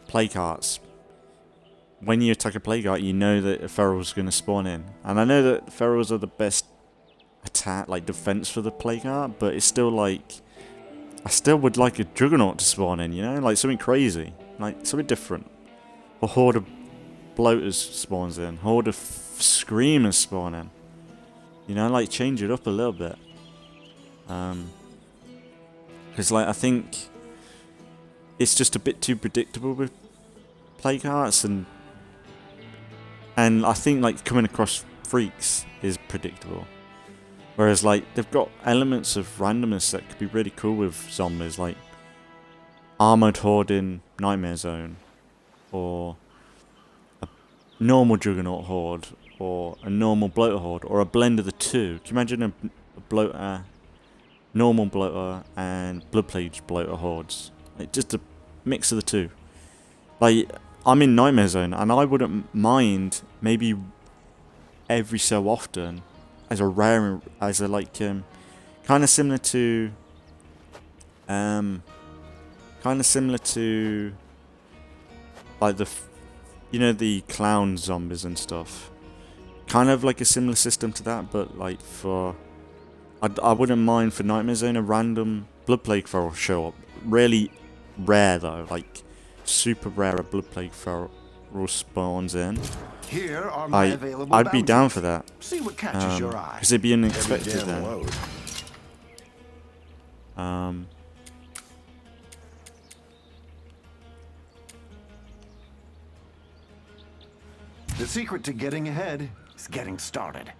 plague hearts. When you attack a plague heart, you know that a feral's going to spawn in, and I know that ferals are the best defense for the plague heart, but it's still like I still would like a Juggernaut to spawn in, you know, like something crazy, like something different. A horde of bloaters spawns in, horde of screamers spawn in, you know, like change it up a little bit. Because I think it's just a bit too predictable with plague hearts, and I think coming across freaks is predictable, whereas they've got elements of randomness that could be really cool with zombies, like armored horde in Nightmare Zone, or a normal Juggernaut horde, or a normal bloater horde, or a blend of the two. Can you imagine a bloater, normal bloater and Bloodplague bloater hordes? Just a mix of the two. I'm in Nightmare Zone, and I wouldn't mind maybe every so often as a kind of similar to the clown zombies and stuff. Kind of like a similar system to that, but I wouldn't mind for Nightmare Zone a random Bloodplague feral show up. Really rare though, super rare a Bloodplague feral spawns in. Here are my available I'd be down for that. See what catches your eye. Because it'd be unexpected then. The secret to getting ahead is getting started.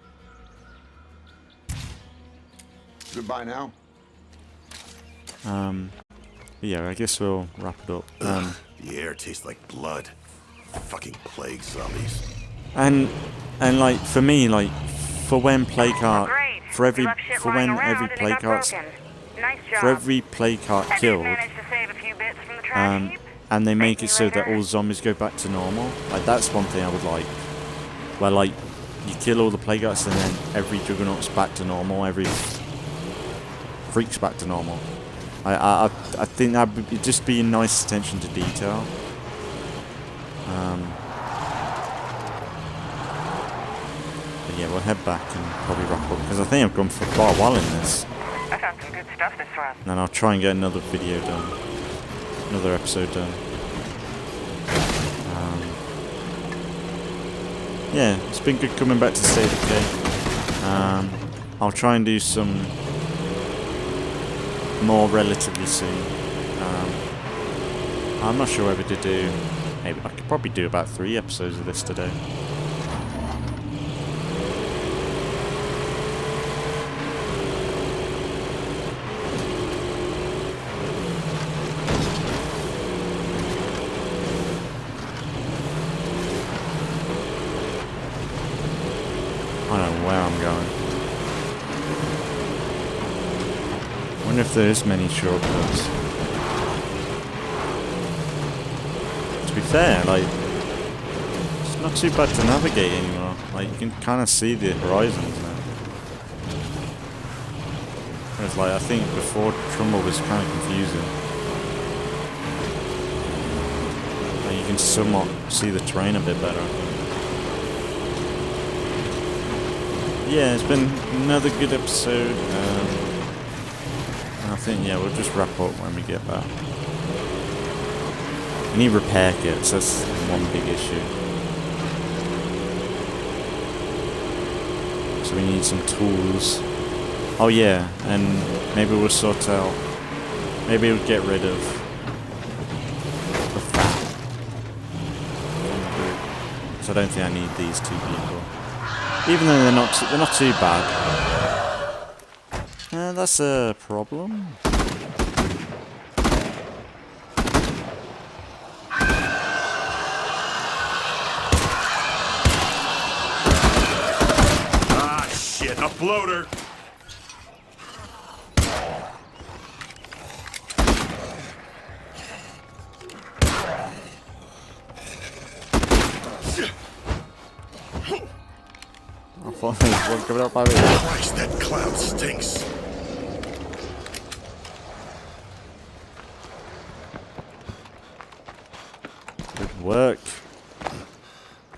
Goodbye now. Yeah, I guess we'll wrap it up. The air tastes like blood. Fucking plague zombies. And for me, for when plague heart, for every plague heart killed, and they make it so that all zombies go back to normal. That's one thing I would like. Where you kill all the plague hearts and then every Juggernaut's back to normal, every freak's back to normal. I think that would just be a nice attention to detail. But yeah, we'll head back and probably wrap up, because I think I've gone for quite a while in this. I found some good stuff this run. And I'll try and get another video done, another episode done. Yeah, it's been good coming back to State of Decay. I'll try and do some more relatively soon. I'm not sure whether to do... Maybe I could probably do about 3 episodes of this today. I don't know where I'm going. I wonder if there is many shortcuts. To be fair, like, it's not too bad to navigate anymore. Like, you can kind of see the horizons now. Whereas, like, I think before Trumbull was kind of confusing. Like, you can somewhat see the terrain a bit better, I think. Yeah, it's been another good episode. I think, yeah, we'll just wrap up when we get back. We need repair kits, that's one big issue. So we need some tools. Oh yeah, and maybe we'll sort out... Maybe we'll get rid of the fat from the group. So I don't think I need these 2 people. Even though they're not too bad. That's a problem. Ah, shit, a floater! I thought there was one coming up by me. Christ, that cloud stinks. Good work.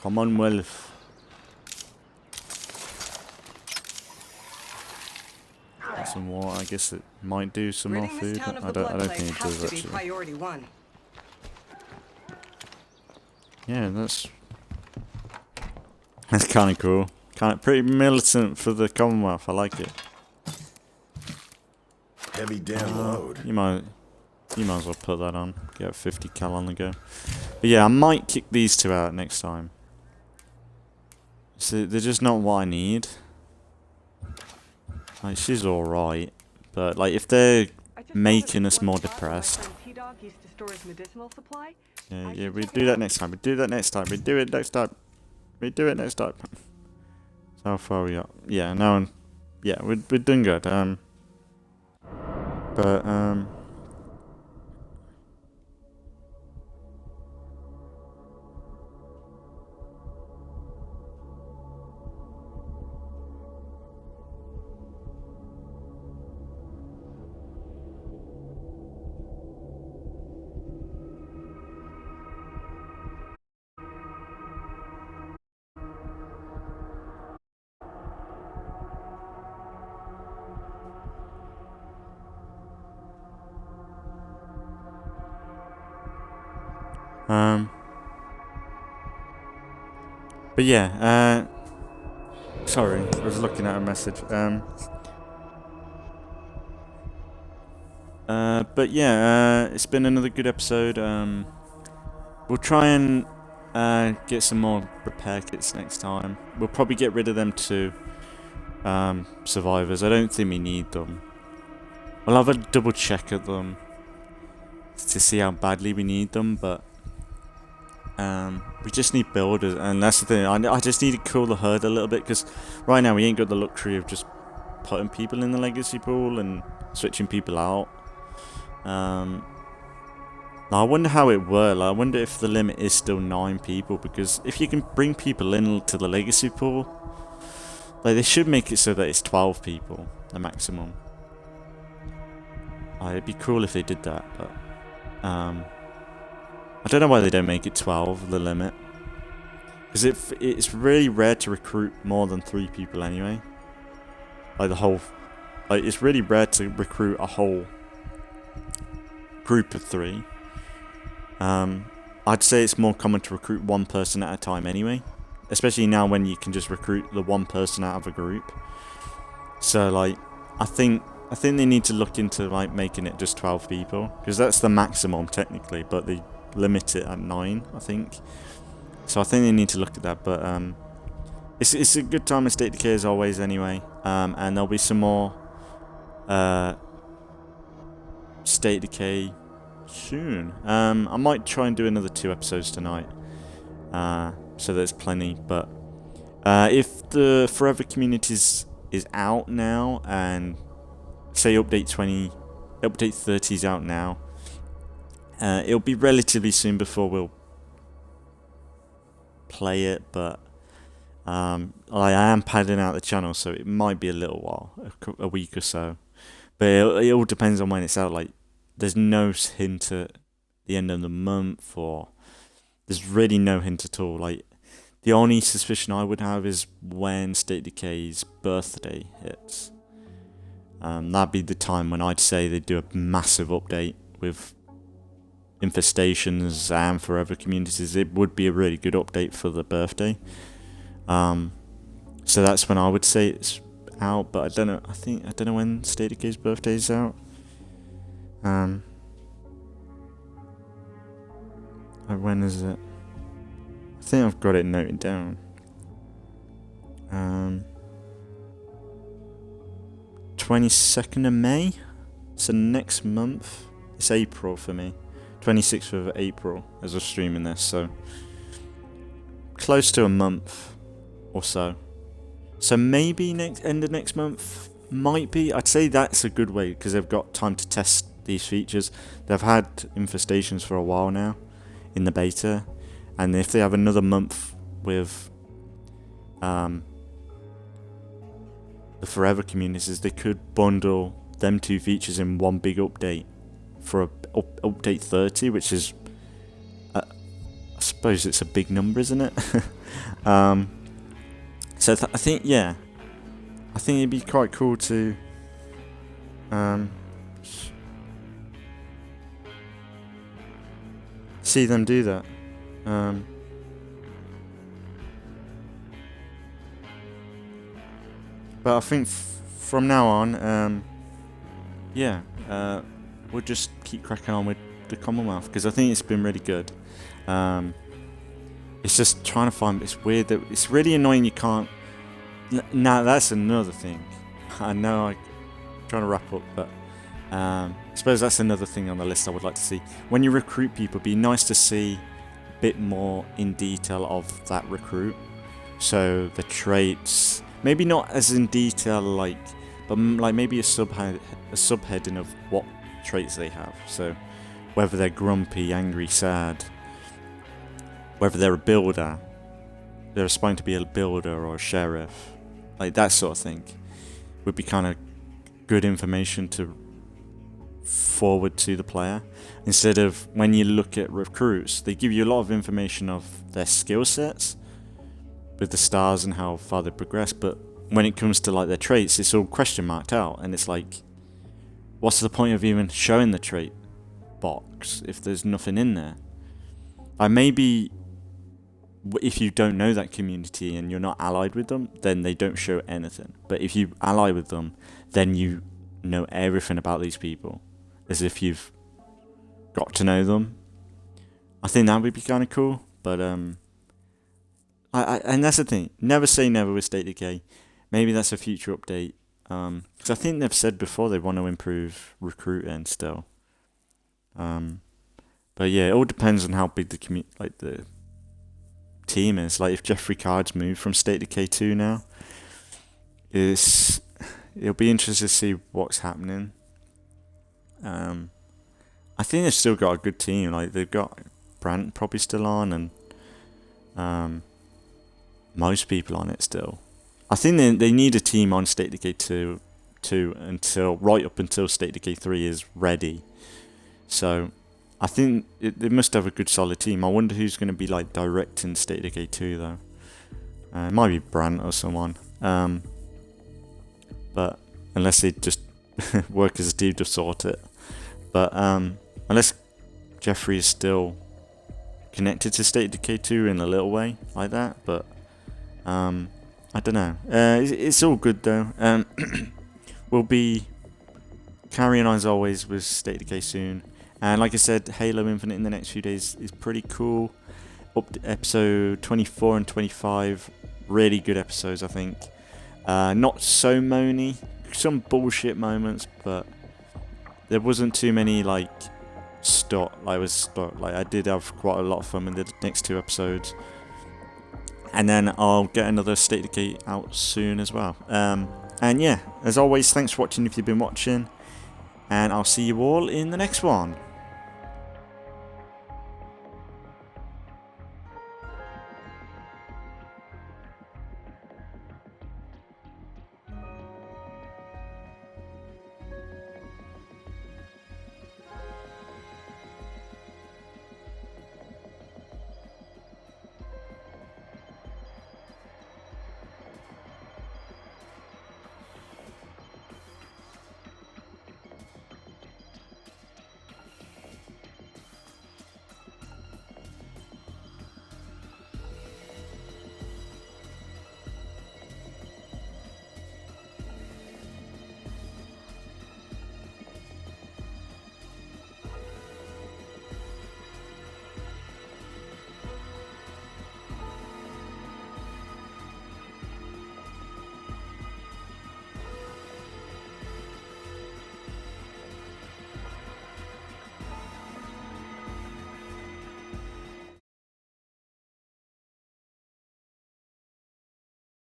Commonwealth. Some more, I guess it might do some more Ridding this food. town of I the don't blood think plague it has does to be actually. priority 1. Yeah, that's kind of cool. Pretty militant for the Commonwealth. I like it. Heavy damn load. You might as well put that on. Get 50 cal on the go. But yeah, I might kick these 2 out next time. So they're just not what I need. Like, she's alright, but like if they're making us more depressed. Yeah, we do that next time. We do that next time. We do it next time. We do it next time. So how far are we up? Yeah, no, yeah, we're doing good. But yeah, sorry, I was looking at a message. But yeah, it's been another good episode. We'll try and get some more repair kits next time. We'll probably get rid of them too. Survivors. I don't think we need them. We'll have a double check at them to see how badly we need them, but we just need builders, and that's the thing. I just need to cool the herd a little bit, because right now we ain't got the luxury of just putting people in the legacy pool and switching people out. Now I wonder how it works. Like, I wonder if the limit is still 9 people, because if you can bring people in to the legacy pool, like, they should make it so that it's 12 people, the maximum. It'd be cool if they did that, but I don't know why they don't make it 12, the limit. Because it's really rare to recruit more than 3 people anyway. Like, it's really rare to recruit a whole group of 3. I'd say it's more common to recruit 1 person at a time anyway. Especially now when you can just recruit the 1 person out of a group. So, like, I think I think they need to look into like making it just 12 people, because that's the maximum technically, but they limit it at 9, I think. So I think they need to look at that. But it's a good time at State of Decay as always anyway. And there'll be some more State of Decay soon. I might try and do another 2 episodes tonight, so there's plenty. But if the Forever Communities is out now, and say update 30 is out now, it'll be relatively soon before we'll play it. But I am padding out the channel, so it might be a little while, a week or so. But it all depends on when it's out. Like, there's no hint at the end of the month, or there's really no hint at all. Like, the only suspicion I would have is when State of Decay's birthday hits. That'd be the time when I'd say they'd do a massive update with infestations and Forever Communities. It would be a really good update for the birthday. So that's when I would say it's out, but I don't know. I don't know when State of Decay's birthday is out. When is it? I think I've got it noted down. 22nd of May. So next month. It's April for me. 26th of April as we're streaming this. So close to a month or so. So maybe end of next month might be. I'd say that's a good way, because they've got time to test these features. They've had infestations for a while now in the beta, and if they have another month with the Forever Communities, they could bundle them 2 features in one big update for update 30, which is I suppose it's a big number, isn't it? So I think, yeah, I think it'd be quite cool to see them do that. But I think from now on, yeah, we'll just keep cracking on with the Commonwealth, because I think it's been really good. It's just trying to find. It's weird that it's really annoying you can't. Now that's another thing. I know I'm trying to wrap up, but I suppose that's another thing on the list I would like to see. When you recruit people, it'd be nice to see a bit more in detail of that recruit. So the traits, maybe not as in detail, but like maybe a subheading of what traits they have. So whether they're grumpy, angry, sad, whether they're a builder, they're aspiring to be a builder or a sheriff, like that sort of thing, would be kind of good information to forward to the player. Instead of, when you look at recruits, they give you a lot of information of their skill sets with the stars and how far they progress, but when it comes to like their traits, it's all question marked out, and it's like, what's the point of even showing the trait box if there's nothing in there? Maybe if you don't know that community and you're not allied with them, then they don't show anything. But if you ally with them, then you know everything about these people, as if you've got to know them. I think that would be kind of cool. But and that's the thing. Never say never with State of Decay. Maybe that's a future update. Because I think they've said before they want to improve recruiting still. But yeah, it all depends on how big the the team is. Like if Jeffrey Card's moved from State of Decay 2 now, it'll be interesting to see what's happening. I think they've still got a good team. Like they've got Brant probably still on, and most people on it still. I think they need a team on State of Decay 2 until right up until State of Decay 3 is ready. So I think they must have a good solid team. I wonder who's going to be like directing State of Decay 2 though. It might be Brant or someone. But unless they just work as a team to sort it. But unless Jeffrey is still connected to State of Decay 2 in a little way like that. But I don't know. It's all good though. We'll be carrying on as always with State of Decay soon. And like I said, Halo Infinite in the next few days is pretty cool. Up to episode 24 and 25, really good episodes, I think. Not so moany, some bullshit moments, but there wasn't too many like I did have quite a lot of fun in the next 2 episodes. And then I'll get another State of Decay out soon as well. And yeah, as always, thanks for watching if you've been watching. And I'll see you all in the next one.